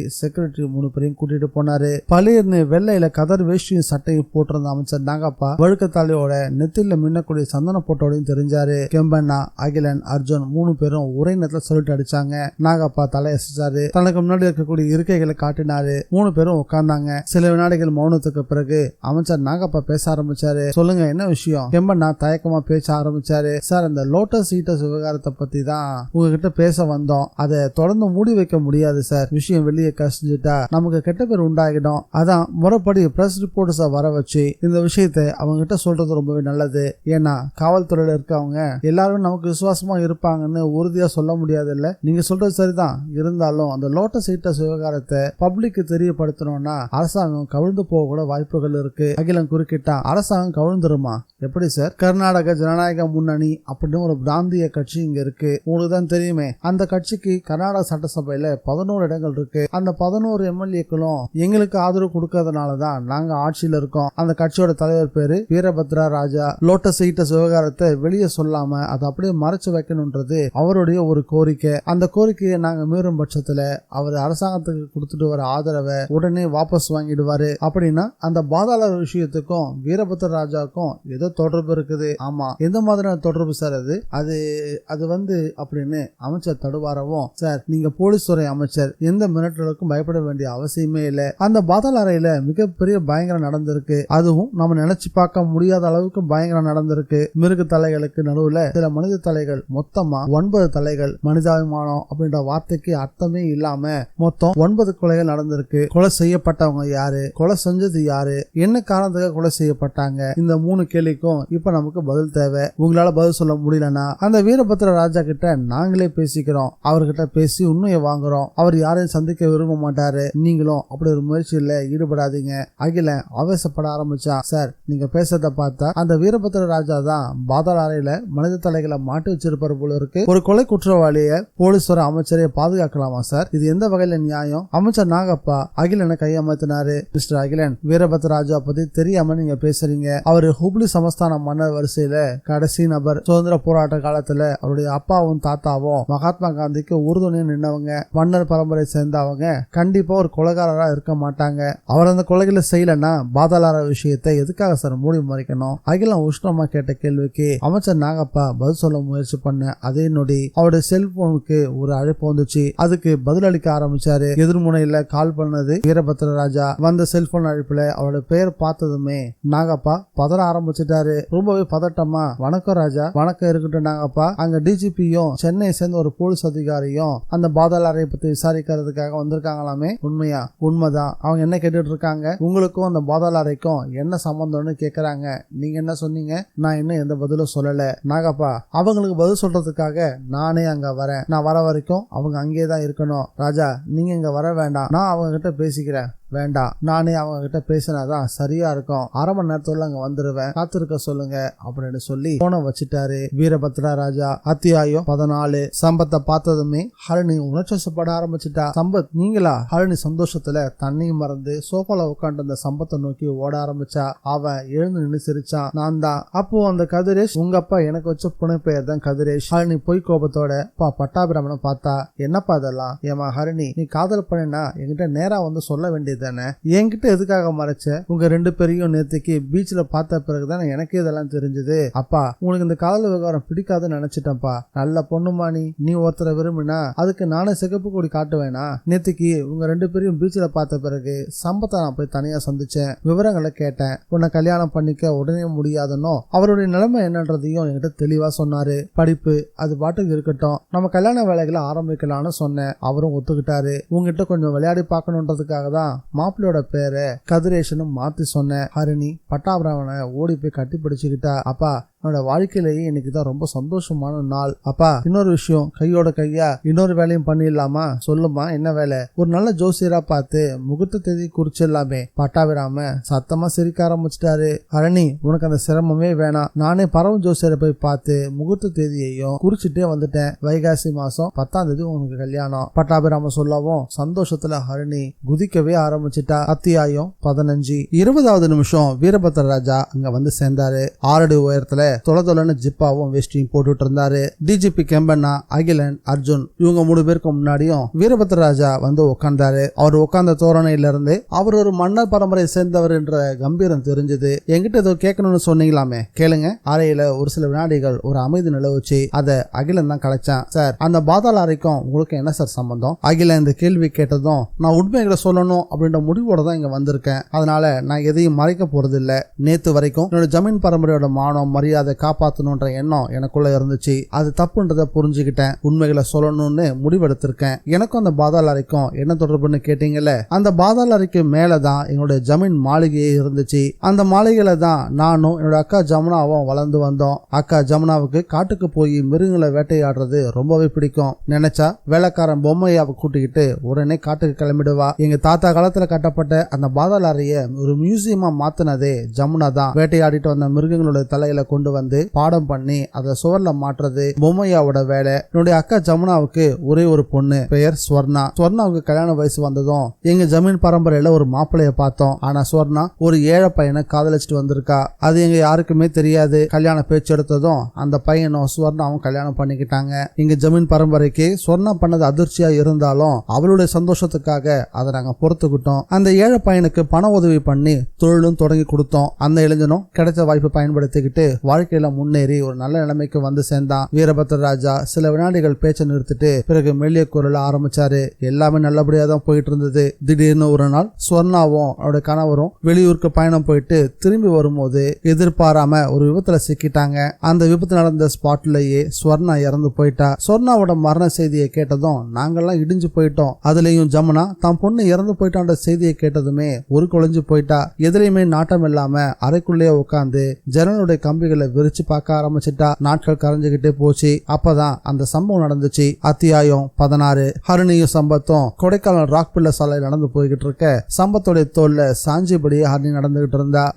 செக்ரட்டரி 3 பேரையும் கூட்டிட்டு போனாரு. பளிர்னு வெள்ளையில கதர் வேஷ்டியும் சட்டையும் போட்டிருந்த அமைச்சர் நாகப்பா வழுக்கத்தாலையோட நெத்தில மின்னக்கூடிய சந்தன போட்டோடையும் தெரிஞ்சாரு. கெம்பண்ணா, அகிலன், அர்ஜுன் 3 பேரும் ஒரே நேரத்துல சொல்லிட்டு அடிச்சாங்க. நாகப்பா தலையசிச்சாரு. தனக்கு முன்னாடி இருக்கக்கூடிய இருக்கைகளை காட்டினாரு. 3 பேரும் உட்கார்ந்தாங்க. சில வினாடிகள் மௌனத்துக்கு பிறகு அமைச்சர் நாகப்பா பேச ஆரம்பிச்சாரு. சொல்லுங்க, என்ன விஷயம்? கெம்பண்ணா தயக்கமா பேச ஆரம்பிச்சாரு. சார், இந்த லோட்டஸ் ஈட்டர்ஸ் விவகாரத்தை பத்தி தான் உங்ககிட்ட பேச வந்தோம். அதை தொடர்ந்து மூடி வைக்க முடியாது சார். விஷயம் வெளியே கசிஞ்சிட்டா நமக்கு கெட்ட பேர் உண்டாகிடும். அதான் முறைப்படி பிரஸ் ரிப்போர்ட்டர்ஸ வர வச்சு இந்த விஷயத்தை அவங்க கிட்ட சொல்றது ரொம்பவே நல்லது. ஏன்னா காவல்துறையில இருக்கவங்க எல்லாரும் நமக்கு விசுவாசமா இருப்பாங்கன்னு உறுதியா சொல்ல முடியாது. இல்ல, நீங்க சொல்றது சரிதான். இருந்தாலும் அந்த லோட்டஸ் ஈட்டர்ஸ் விவகாரத்தை பப்ளிக்கு தெரியப்படுத்தணும்னா அரசாங்கம் கவிழ்ந்து போக கூட வாய்ப்புகள் இருக்கு. அகிலன் குறுக்கிட்டா. அரசாங்கம் கவிழ்ந்துருமா? எப்படி சார்? கர்நாடக ஜனநாயக முன்னணி அப்படின்னு ஒரு பிராந்திய கட்சி இங்க இருக்கு. உங்களுக்கு தான் தெரியுமே. அந்த கட்சிக்கு கர்நாடக சட்டசபையில 11 இடங்கள் இருக்கு. அந்த 11 எம்எல்ஏக்களும் எங்களுக்கு ஆதரவு கொடுக்கறதுனாலதான் நாங்க ஆட்சியில இருக்கோம். அந்த கட்சியோட தலைவர் பேரு வீரபத்ரா ராஜா. லோட்டஸ் ஈட்டர்ஸ் விவகாரத்தை வெளியே சொல்லாம அதை அப்படியே மறைச்சு வைக்கணும்ன்றது அவருடைய ஒரு கோரிக்கை. அந்த கோரிக்கையை நாங்க மீறும் பட்சத்துல அவர் அரசாங்கத்துக்கு கொடுத்துட்டு வர ஆதரவை உடனே வாபஸ் வாங்கிடுவாரு. அப்படின்னா அந்த பாதாள விஷயத்துக்கும் வீரபத்ர ராஜாவுக்கும் ஏதோ தொடர்பு இருக்குது. ஆமா, எந்த மாதிரியான தொடர்பு சார்? அது வந்து அப்படின்னு அமைச்சர் தடுவாரவும், சார், நீங்க போலீஸ் துறை அமைச்சர், எந்த மிரட்டலுக்கும் பயப்பட வேண்டிய அவசியமே இல்லை. அந்த பாதாள அறையில மிகப்பெரிய பயங்கரம் நடந்திருக்கு. அதுவும் நம்ம நினைச்சு பார்க்க முடியாத அளவுக்கு பயங்கரம் நடந்திருக்கு. மிருக தலைகளுக்கு நடுவுல சில மனித தலைகள், மொத்தமா 9 தலைகள். மனிதாபிமானம் அப்படின்ற வார்த்தைக்கு அர்த்தமே இல்லாம மொத்தம் 9 கொலைகள் நடந்திருக்கு. கொலை செய்யப்பட்டவங்க யாரு? கொலை செஞ்சது யாரு? என்ன காரணத்துக்காக கொலை செய்யப்பட்டாங்க? இந்த 3 கேள்விக்கும் இப்ப நமக்கு பதில் தேவை. உங்களால பதில் சொல்ல முடியலன்னா அந்த வீரபத்ர ராஜா கிட்ட நாங்களே பேசிக்கிறோம். அவர்கிட்ட பேசி உண்மையை வாங்குறோம். அவர் யாரையும் சந்திக்க விரும்ப மாட்டாரு. நீங்களும் அப்படி ஒரு முயற்சியில ஈடுபடாதீங்க. அகில ஆவேசப்பட ஆரம்பிச்சா. சார், நீங்க பேசுறத பார்த்தா அந்த வீரபத்ர ராஜா தான் பாதாள அறையில மனித தலைகளை மாட்டி வச்சிருப்பாரு போல இருக்கு. ஒரு கொலை குற்றவாளிய போலீஸ் துறை அமைச்சரை பாதுகாக்கலாமா சார்? இது எந்த வகையில நியாயம்? அமைச்சர் நாகப்பா அகிலனை கையமர்த்தினாரு. மிஸ்டர் அகிலன், வீரபத்ர ராஜா பத்தி தெரியாம நீங்க பேசுறீங்க. அவரு ஹுப்ளி சமஸ்தான மன்னர் வரிசையில கடைசி நபர். சுதந்திர போராட்ட காலத்துல அவருடைய அப்பாவும் தாத்தாவும் மகாத்மா காந்திக்கு உறுதுணையா நின்னவங்க. மன்னர் பரம்பரை சேர்ந்தவங்க. கண்டிப்பா ஒரு கொலைகாரரா இருக்க மாட்டாங்க. அவர் அந்த கொலைகளை செய்யலன்னா பாதாள விஷயத்தை எதுக்காக சார் மூடி மறைக்கணும்? அகிலம் உஷ்ணமா கேட்ட கேள்விக்கு அமைச்சர் நாகப்பா பதில் சொல்ல முயற்சி பண்ண அதே நொடி அவருடைய செல்போனுக்கு ஒரு அழைப்பு வந்துச்சு. அதுக்கு பதிலளிக்க ஆரம்பிச்சாரு. எதிர்முனையில கால் பண்ணது வீரபத்ர ராஜா. வந்த செல்போன் அழைப்புல அவருடைய பெயர் பார்த்ததுமே நாகப்பா பதற ஆரம்பிச்சிட்டாரு. ரொம்பவே பதட்டமா, வணக்கம் ராஜா. வணக்கம் இருக்கட்டும் நாகப்பா. அங்க டிஜிபியும் சென்னையை சேர்ந்த ஒரு போலீஸ் அதிகாரியும் அந்த பாதாள அறையை பத்தி விசாரிக்கிறதுக்காக வந்திருக்காங்களாமே. உண்மையா? உண்மைதான். அவங்க என்ன கேட்டுட்டு இருக்காங்க? உங்களுக்கும் அந்த பாதாள அறைக்கும் என்ன சம்பந்தம்னு கேக்குறாங்க. நீங்க என்ன சொன்னீங்க? நான் இன்னும் எந்த பதிலும் சொல்லல. நாகப்பா, அவங்களுக்கு பதில் சொல்றதுக்காக நானே அங்க வரேன். நான் வர வரைக்கும் அவங்க அங்கேதான் இருக்கணும். ராஜா, நீங்க இங்க வர வேண்டாம். நான் அவங்க கிட்ட பேசிக்கிறேன். வேண்டாம், நானே அவங்க கிட்ட பேசினாதான் சரியா இருக்கும். 1/2 மணி நேரத்துல அங்க வந்துருவேன். காத்திருக்க சொல்லுங்க அப்படின்னு சொல்லி போன வச்சுட்டாரு வீரபத்ரா ராஜா. அத்தியாயம் 14. சம்பத்தை பார்த்ததுமே ஹரிணி உணர்ச்சிப்பட ஆரம்பிச்சுட்டா. சம்பத், நீங்களா? ஹரிணி சந்தோஷத்துல தண்ணியும் மறந்து சோஃபால உட்காந்து அந்த சம்பத்தை நோக்கி ஓட ஆரம்பிச்சா. அவன் எழுந்து நின்று சிரிச்சான். நான் தான். அப்போ அந்த கதிரேஷ், உங்க அப்பா எனக்கு வச்ச புனை பெயர் தான் கதிரேஷ். ஹரிணி பொய் கோபத்தோட பட்டாபிராமனை பார்த்தா. என்னப்பா இதெல்லாம்? ஏமா ஹரிணி, நீ காதல் பண்ணினா என்கிட்ட நேரா வந்து சொல்ல வேண்டியது தானே? என்கிட்ட எதுக்காக மறைச்ச? உங்க 2 பேரையும் நேத்துக்கு பீச்ல பார்த்த பிறகுதான் எனக்கு இதெல்லாம் தெரிஞ்சது. அப்பா, உங்களுக்கு இந்த காதல் விவகாரம் பிடிக்காதுன்னு நினைச்சிட்டப்பா. நல்ல பொண்ணுமா நீ ஒருத்தரை விரும்பினா அதுக்கு நானே சிகப்பு கொடி காட்டுவேனா? நேத்துக்கு உங்க 2 பேரையும் பீச்ல பார்த்த பிறகு சம்பத்தை நான் போய் தனியா சந்திச்சேன். விவரங்களை கேட்டேன். உன்னை கல்யாணம் பண்ணிக்க உடனே முடியாதுன்னு அவருடைய நிலைமை என்னன்றதையும் என்கிட்ட தெளிவா சொன்னாரு. படிப்பு அது பாட்டுக்கு இருக்கட்டும், நம்ம கல்யாண வேலைகளை ஆரம்பிக்கலாம்னு சொன்னேன். அவரும் ஒத்துக்கிட்டாரு. உங்ககிட்ட கொஞ்சம் விளையாடி பார்க்கணுன்றதுக்காக தான் மாப்பிள்ளையோட பேரை கதிரேஷன் மாத்தி சொன்னேன். ஹரிணி பட்டாபிராமனை ஓடி போய் கட்டி பிடிச்சுக்கிட்டா. அப்பா, என்னோட வாழ்க்கையிலேயே இன்னைக்கு தான் ரொம்ப சந்தோஷமான நாள். அப்பா, இன்னொரு விஷயம், கையோட கையா இன்னொரு வேலையும் பண்ணிடலாமா? சொல்லுமா, என்ன வேலை? ஒரு நல்ல ஜோசியரா பார்த்து முகூர்த்த தேதி குறிச்சிடலாமே. பட்டாபிராம சத்தமா சிரிக்க ஆரம்பிச்சிட்டாரு. ஹரணி, உனக்கு அந்த சிரமமே வேணாம். நானே பரவ ஜோசியரை போய் பார்த்து முகூர்த்த தேதியையும் குறிச்சிட்டே வந்துட்டேன். வைகாசி மாசம் 10ஆம் தேதி உனக்கு கல்யாணம். பட்டாபிராம சொல்லவும் சந்தோஷத்துல ஹரணி குதிக்கவே ஆரம்பிச்சிட்டா. அத்தியாயம் 15. 20வது நிமிஷம் வீரபத்ர ராஜா அங்க வந்து சேர்ந்தாரு. 6 அடி உயரத்துல தொலைதொலன்னு ஜிப்பாவும் வேஷ்டியும் போட்டுட்டு இருந்தாரு. டிஜிபி கெம்பண்ணா, அகிலன், அர்ஜுன் இவங்க 3 பேருக்கு முன்னாடியும் வீரபத்ர ராஜா வந்து உட்கார்ந்தாரு. அவர் உட்கார்ந்த தோரணையில இருந்து அவர் ஒரு மன்னர் பரம்பரை சேர்ந்தவர் என்ற கம்பீரம் தெரிஞ்சது. என்கிட்ட ஏதோ கேட்கணும்னு சொன்னீங்களாமே, கேளுங்க. அறையில ஒரு சில வினாடிகள் ஒரு அமைதி நிலவுச்சு. அத அகிலன் தான் கலைச்சான். சார், அந்த பாதாள அறைக்கும் உங்களுக்கு என்ன சார் சம்பந்தம்? அகிலன் இந்த கேள்வி கேட்டதும், நான் உண்மைகளை சொல்லணும் அப்படின்ற முடிவோட தான் இங்க வந்திருக்கேன். அதனால நான் எதையும் மறைக்க போறது இல்ல. நேத்து வரைக்கும் என்னோட ஜமீன் பரம்பரையோட மானம் மரியாதை காப்பாற்றணும்ன்ற எண்ணம் எனக்குள்ள இருந்துச்சு. அது தப்புன்றத புரிஞ்சுக்கிட்டேன். உண்மைகளை சொல்லணும்னு முடிவெடுத்திருக்கேன். எனக்கும் அந்த பாதாள அறைக்கும் என்ன தொடர்புன்னு கேட்டீங்கல்ல, அந்த பாதாள அறைக்கு மேலதான் என்னோட ஜமீன் மாளிகையே இருந்துச்சு. அந்த மாளிகையில தான் நானும் என்னோட அக்கா ஜமுனாவும் வளர்ந்து வந்தோம். அக்கா ஜமுனாவுக்கு காட்டுக்கு போய் மிருகங்களை வேட்டையாடுறது ரொம்பவே பிடிக்கும். நினைச்சா வேலைக்காரன் பொம்மையாவை கூட்டிக்கிட்டு உடனே காட்டுக்கு கிளம்பிடுவா. எங்க தாத்தா காலத்துல கட்டப்பட்ட அந்த பாதாள அறைய ஒரு மியூசியமா மாத்தினதே ஜமுனா தான். வேட்டையாடிட்டு வந்த மிருகங்களோட தலையில கொண்டு வந்து பாடம் பண்ணி அதை சுவர்ல மாற்றுறது பொம்மையாவோட வேலை. என்னுடைய அக்கா ஜமுனாவுக்கு ஒரே ஒரு பொண்ணு, பெயர் ஸ்வர்ணா. ஸ்வர்ணாவுக்கு கல்யாண வயசு வந்ததும் எங்க ஜமீன் பரம்பரையில ஒரு மாப்பிளைய பார்த்தோம். ஆனா ஸ்வர்ணா ஒரு ஏழை பையனை காதலிச்சுட்டு வந்திருக்கா. அது எங்க யாருக்குமே தெரியாது. கல்யாண பேச்சு எடுத்ததும் அந்த பையனும் ஸ்வர்ணாவும் கல்யாணம் பண்ணிக்கிட்டாங்க. எங்க ஜமீன் பரம்பரைக்கு ஸ்வர்ணா பண்ணது அதிர்ச்சியா இருந்தாலும் அவளுடைய சந்தோஷத்துக்காக அதை நாங்க பொறுத்துக்கிட்டோம். அந்த ஏழை பையனுக்கு பண உதவி பண்ணி தொழிலும் தொடங்கி கொடுத்தோம். அந்த இளைஞனும் கிடைச்ச வாய்ப்பை பயன்படுத்திக்கிட்டு வாழ்க்கையில முன்னேறி ஒரு நல்ல நிலைமைக்கு வந்து சேர்ந்தான். வீரபத்ர ராஜா சில வினாடிகள் பேச்சை நிறுத்திட்டு பிறகு மெல்லிய குரல் ஆரம்பிச்சாரு. எல்லாமே நல்லபடியா தான் போயிட்டு இருந்தது. திடீர்னு ஒரு நாள் ஸ்வர்ணாவும் அவருடைய கணவரும் வெளியூருக்கு பயணம் போயிட்டு திரும்பி வரும்போது எதிர்பாராம ஒரு விபத்துல சிக்கிட்டாங்க. அந்த விபத்து நடந்த ஸ்பாட்லயே ஸ்வர்ணா இறந்து போயிட்டா. ஸ்வர்ணாவோட மரண செய்தியை கேட்டதும் நாங்கெல்லாம் இடிஞ்சு போயிட்டோம். அதுலயும் ஜமுனா தான் பொண்ணு இறந்து போயிட்டான்ற செய்தியை கேட்டதுமே ஒரு குழஞ்சு போயிட்டா. எதிரையுமே நாட்டம் இல்லாம அறைக்குள்ளேயே உட்காந்து ஜன்னலுடைய கம்பிகளை விரிச்சு பார்க்க ஆரம்பிச்சுட்டா. நாட்கள் கரைஞ்சுகிட்டே போச்சு. அப்பதான் அந்த சம்பவம் நடந்துச்சு. அத்தியாயம் 16. ஹரிணியும் சம்பத்தும் கொடைக்கானல் ராக் பில்லர் சாலையில் நடந்து போய்கிட்டு இருக்க சம்பத்தோடைய தோல்ல சாஞ்சிபடியே ஹரிணி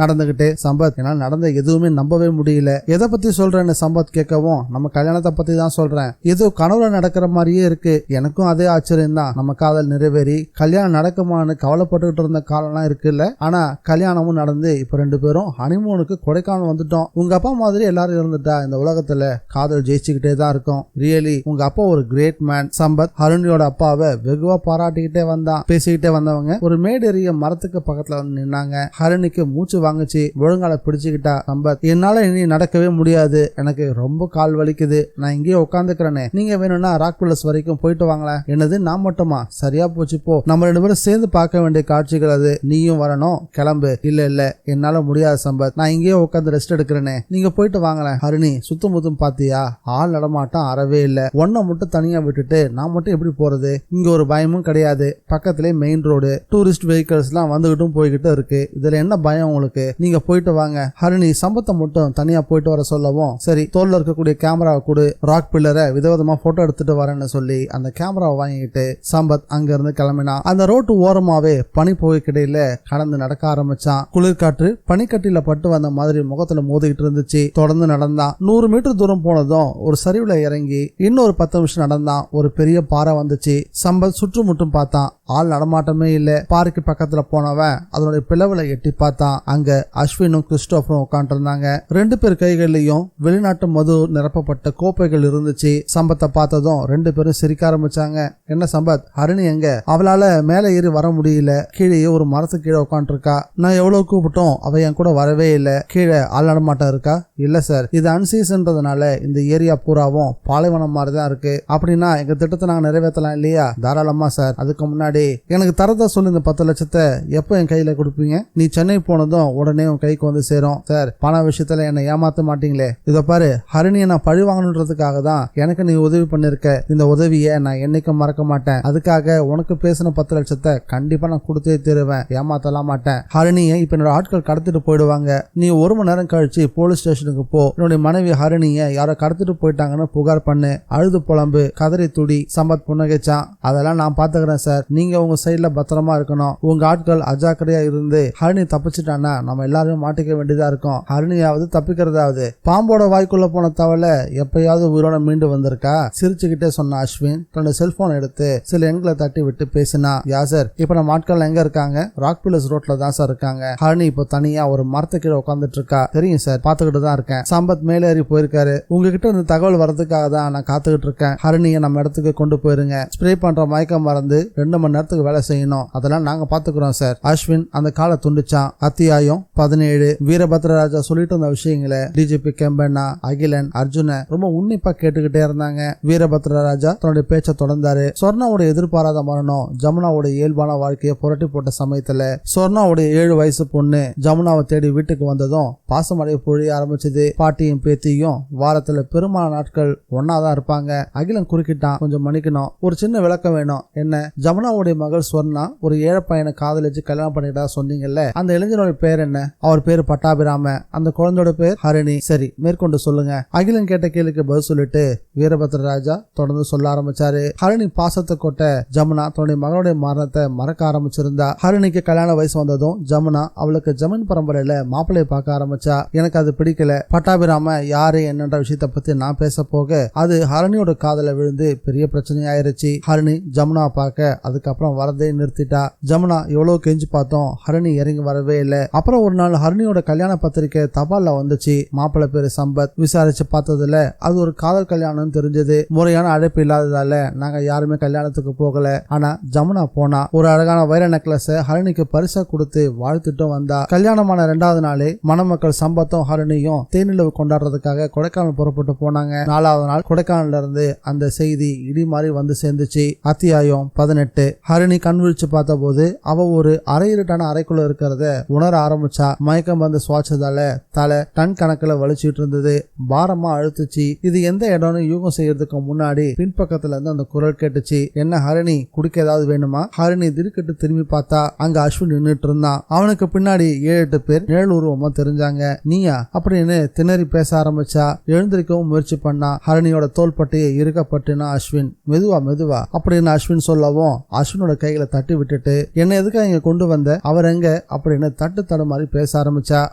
நடந்துகிட்டே சம்பத், என்னால நடந்த எதுவுமே நம்பவே முடியல. எதை பத்தி சொல்றேன்னு சம்பத் கேட்கவும், நம்ம கல்யாணத்தை பத்தி தான் சொல்றேன். ஏதோ கனவுல நடக்கிற மாதிரியே இருக்கு. எனக்கும் அதே ஆச்சரியம் தான். நம்ம காதல் நிறைவேறி கல்யாணம் நடக்குமான்னு கவலைப்பட்டுக்கிட்டு இருந்த காலம்லாம் இருக்குல்ல. ஆனா கல்யாணமும் நடந்து இப்ப 2 பேரும் ஹனிமூனுக்கு கொடைக்கானல் வந்துட்டோம். உங்க அப்பா மாதிரி எல்லாரும் இருந்துட்டா இந்த உலகத்துல காதல் ஜெயிச்சுக்கிட்டே தான் இருக்கும். ரியலி உங்க அப்பா ஒரு கிரேட் மேன். சம்பத் ஹரிணியோட அப்பாவை வெகுவா பாராட்டிக்கிட்டே வந்தான். பேசிக்கிட்டே வந்தவங்க ஒரு மேடெரிய மரத்துக்கு பக்கத்துல வந்து நின்னாங்க. ஹரிணிக்கு மூச்சு வாங்குச்சு. ஒழுங்கால பிடிச்சுக்கிட்டா. சம்பத், என்னால இனி நடக்கவே முடியாது. எனக்கு ரொம்ப கால் வலிக்குது. நான் இங்கேயே உட்காந்துக்கிறேனே. நீங்க வேணும்னா ராக் பில்லர்ஸ் வரைக்கும் போயிட்டு வாங்களேன். என்னது, நான் மட்டுமா? சரியா போச்சு போ. நம்ம 2 பேரும் சேர்ந்து பார்க்க வேண்டிய காட்சிகள் அது. நீயும் வரணும், கிளம்பு. இல்ல என்னால முடியாது சம்பத், நான் இங்கேயே உட்காந்து ரெஸ்ட் எடுக்கிறேனே. நீங்க போயிட்டு வாங்களேன். ஹரிணி, சுத்தமுத்தும் பாத்தியா? ஆள் நடமாட்டம் அறவே இல்ல. ஒன்ன மட்டும் தனியா விட்டுட்டு நான் மட்டும் எப்படி போறது? இங்க ஒரு பயமும் கிடையாது. பக்கத்திலே மெயின் ரோடு, டூரிஸ்ட் வெஹிக்கிள்ஸ் எல்லாம் வந்துகிட்டும் போய்கிட்டு இருக்கு. இதுல என்ன பயம் உங்களுக்கு? நீங்க போயிட்டு வாங்க. ஹரிணி சம்பத்தை மட்டும் தனியா போயிட்டு வர சொல்லவும், சரி தோல்ல இருக்கக்கூடிய கேமராவை கொடு, ராக் பில்லரை விதவிதமா போட்டோ எடுத்துட்டு வரேன்னு சொல்லி அந்த கேமராவை வாங்கிட்டு சம்பத் அங்க இருந்து கிளம்பினா. அந்த ரோட்டு ஓரமாவே பனி புகைக்கிடையில கடந்து நடக்க ஆரம்பிச்சான். குளிர்காற்று பனிக்கட்டில பட்டு வந்த மாதிரி முகத்துல மோதிக்கிட்டு இருந்துச்சு. தொடர்ந்து நடந்தான். 100 மீட்டர் தூரம் போனதும் ஒரு சரிவுல இறங்கி இன்னொரு 10 நிமிஷம் நடந்தான். ஒரு பெரிய பாறை வந்துச்சு. சம்பத் சுற்றுமுற்றும் பார்த்தான். ஆள் நடமாட்டமே இல்ல. பாறைக்கு பக்கத்துல போனவன் அதனுடைய பிளவுல எட்டி பார்த்தான். அங்க அஸ்வினும் கிறிஸ்டோபரும் உட்காந்து இருந்தாங்க. 2 பேர் கைகள்லயும் வெளிநாட்டு மது நிரப்பப்பட்ட கோப்பைகள் இருந்துச்சு. சம்பத்தை பார்த்ததும் 2 பேரும் சிரிக்க ஆரம்பிச்சாங்க. என்ன சம்பத், ஹரிணி எங்க? அவளால மேல ஏறி வர முடியல. கீழே ஒரு மரத்துக்கு கீழே உட்காந்து இருக்கா. நான் எவ்வளவு கூப்பிட்டோம், அவ என் கூட வரவே இல்ல. கீழே ஆள் நடமாட்டம் இருக்கா? இல்ல சார், இது அன்சீசன்றதுனால இந்த ஏரியா பூராவும் பாலைவனம் மாதிரிதான் இருக்கு. அப்படின்னா எங்க திட்டத்தை நாங்க நிறைவேற்றலாம் இல்லையா? தாராளமா சார். அதுக்கு முன்னாடி எனக்கு தரதா சொல்லி இந்த 10 லட்சத்தை எப்போ என் கையில கொடுப்பீங்க? நீ சென்னை போனதும் உடனே உன் கைக்கு வந்து சேரும். சார், பண விஷயத்துல என்னை ஏமாத்த மாட்டீங்களே. இத பாரு, ஹரிணியை நான் பழி வாங்கணுன்றதுக்காக தான் எனக்கு நீ உதவி பண்ணிருக்க. இந்த உதவியை நான் என்னைக்கும் மறக்க மாட்டேன். அதுக்காக உனக்கு பேசின 10 லட்சத்தை கண்டிப்பா நான் கொடுத்தே தருவேன். ஏமாத்தலாம் மாட்டேன். ஹரிணியை இப்ப என்னோட ஆட்கள் கடத்திட்டு போயிடுவாங்க. நீ 1 மணி நேரம் கழிச்சு போலீஸ் ஸ்டேஷனுக்கு போ. என்னுடைய மனைவி ஹரிணியை யாரோ கடத்திட்டு போயிட்டாங்கன்னு புகார் பண்ணு. அழுது புலம்பு, கதறி துடி. சம்பத் புன்னகைச்சான். அதெல்லாம் நான் பாத்துக்கிறேன் சார். நீங்க உங்க சைட்ல பத்திரமா இருக்கணும். உங்க ஆட்கள் அஜாக்கிரதையா இருந்து ஹரிணி தப்பிச்சுட்டானா நம்ம எல்லாரும் மாட்டிக்க வேண்டியதா இருக்கும். ஹரிணியாவது தப்பிக்கிறதாவது. பாம்போட வாய்க்குள்ள போன தவளை எப்பயாவது உயிரோட மீண்டு வந்திருக்கா? சிரிச்சுக்கிட்டே சொன்ன அஸ்வின் தன்னோட செல்போன் எடுத்து சில எண்களை தட்டி விட்டு பேசினா. யா சார், இப்ப நம்ம ஆட்கள் எங்க இருக்காங்க? ராக் பில்லர்ஸ் ரோட்ல தான் சார் இருக்காங்க. ஹரிணி இப்போ தனியா ஒரு மரத்து கீழே உட்காந்துட்டு இருக்கா. தெரியும் சார், பாத்துக்கிட்டு தான் இருக்கேன். சம்பத் மேலேறி போயிருக்காரு. உங்ககிட்ட இந்த தகவல் வரதுக்காக தான் நான் காத்துக்கிட்டு இருக்கேன். ஹரிணியை நம்ம இடத்துக்கு கொண்டு போயிருங்க. ஸ்ப்ரே பண்ற மயக்கம் மறந்து 2 மணி நேரத்துக்கு வேலை செய்யணும். அதெல்லாம் நாங்க பாத்துக்கிறோம் சார். அஸ்வின் அந்த காலை துண்டிச்சான். அத்தியாயம் 17. வீரபத்ரராஜா சொல்லிட்டு இருந்த விஷயங்களை டிஜிபி கெம்பண்ணா, அகிலன், அர்ஜுன ரொம்ப உன்னிப்பா கேட்டுக்கிட்டே இருந்தாங்க. வீரபத்ரராஜா தன்னுடைய பேச்சை தொடர்ந்தாரு. சொர்ணாவுடைய எதிர்பாராத மரணம் ஜமுனாவுடைய இயல்பான வாழ்க்கையை புரட்டி போட்ட சமயத்துல சொர்ணாவுடைய 7 வயசு பொண்ணு ஜமுனாவை தேடி வீட்டுக்கு வந்ததும் பாசமடைய பொழிய ஆரம்பிச்சது. பாட்டியும் பேத்தியும் வாரத்துல பெரும்பாலான நாட்கள் ஒன்னாதான் இருப்பாங்க. அகிலன் குறுக்கிட்டான், கொஞ்சம் மன்னிக்கணும், ஒரு சின்ன விளக்கம் வேணும். என்ன? ஜமுனாவுடைய மகள் சொர்ணா ஒரு ஏழை பையனை காதலிச்சு கல்யாணம் பண்ணிட்டா சொன்னீங்கல்ல, அந்த இளைஞனோட பேர் என்ன? அவர் பேரு பட்டாபிராம, அந்த குழந்தையோட பேர் ஹரிணி. சரி, மேற்கொண்டு சொல்லுங்க. அகிலன் கேட்ட கேள்விக்கு பதில் சொல்லிட்டு வீரபத்ரராஜா தொடர்ந்து சொல்ல ஆரம்பிச்சாரு. ஹரிணி பாசத்தை கொட்ட ஜமுனா தன்னுடைய மகளுடைய மரணத்தை மறக்க ஆரம்பிச்சிருந்தா. ஹரிணிக்கு கல்யாண வயசு வந்ததும் ஜமுனா அவளுக்கு ஜமீன் பரம்பரையில மாப்பிள்ளையை பார்க்க ஆரம்பிச்சா. எனக்கு அது பிடிக்கல. பட்டாபிராம யாரு என்னன்ற விஷயத்த பத்தி நான் பேச போக அது ஹரிணியோட காதல விழுந்து பெரிய பிரச்சனை ஆயிருச்சு. ஹரிணி ஜமுனா பார்க்க அதுக்கப்புறம் வரதே நிறுத்திட்டா. ஜமுனா எவ்வளவு கெஞ்சி பார்த்தோம், ஹரிணி இறங்கி வரவே இல்லை. அப்புறம் ஒரு நாள் ஹரிணியோட கல்யாண பத்திரிக்கை தபால்ல வந்துச்சு. மாப்பிள்ளை பேரு சம்பத். விசாரிச்சு பார்த்ததுல அது ஒரு காதல் கல்யாணம் தெரிஞ்சது. முறையான அழைப்பு இல்லாததால நாங்க யாருமே கல்யாணத்துக்கு போகல. ஆனா ஜமுனா போனா. ஒரு அழகான வைர நெக்லஸ் ஹரிணிக்கு பரிசா கொடுத்து வாழ்த்துட்டும் வந்தா. கல்யாணமான 2வது நாளே மணமக்கள் சம்பத்தும் ஹரிணியும் தேனிலவு கொண்டாடுறதுக்காக கொடைக்கானல் புறப்பட்டு போனாங்க. 4வது நாள் கொடைக்கானல்ல இருந்து அந்த செய்தி இடி மாதிரி வந்து சேர்ந்துச்சு. அத்தியாயம் 18. ஹரிணி கண் விழிச்சு பார்த்த போது அவ ஒரு அரையிருட்டான அறைக்குள்ள இருக்கிறத உணர ஆரம்பிச்சா. மயக்கம் வந்து சுவாச்சதால தலை டன் கணக்குல வலிச்சுட்டு இருந்தது. பாரமா அழுத்துச்சு. இது எந்த இடம்னு யூகம் செய்யறதுக்கு முன்னாடி பின்பக்கத்துல இருந்து அந்த குரல் கேட்டுச்சு. என்ன ஹரிணி, குடிக்க ஏதாவது வேணுமா? ஹரிணி திடுக்கிட்டு திரும்பி பார்த்தா அங்க அஸ்வின் நின்றுட்டு இருந்தான். அவனுக்கு பின்னாடி 7-8 பேர் நிழல் உருவமா தெரிஞ்சாங்க. நீயா அப்படின்னு திணறி பேச ஆரம்பிச்சா. எழுந்திருக்கவும் முயற்சி பண்ணா. ஹரிணியோட தோள்பட்டையை இறுக்கப்பட்டுனா அஸ்வின். மெதுவா மெதுவா அப்படின்னு அஸ்வின் சொல்லவும் அஸ்வினோட கைகளை தட்டி விட்டுட்டு என்ன எதுக்காக இங்க கொண்டு வந்த, அவர் எங்க அப்படின்னு தட்டு தடு மாதிரி பேச ஆரம்பிச்சா.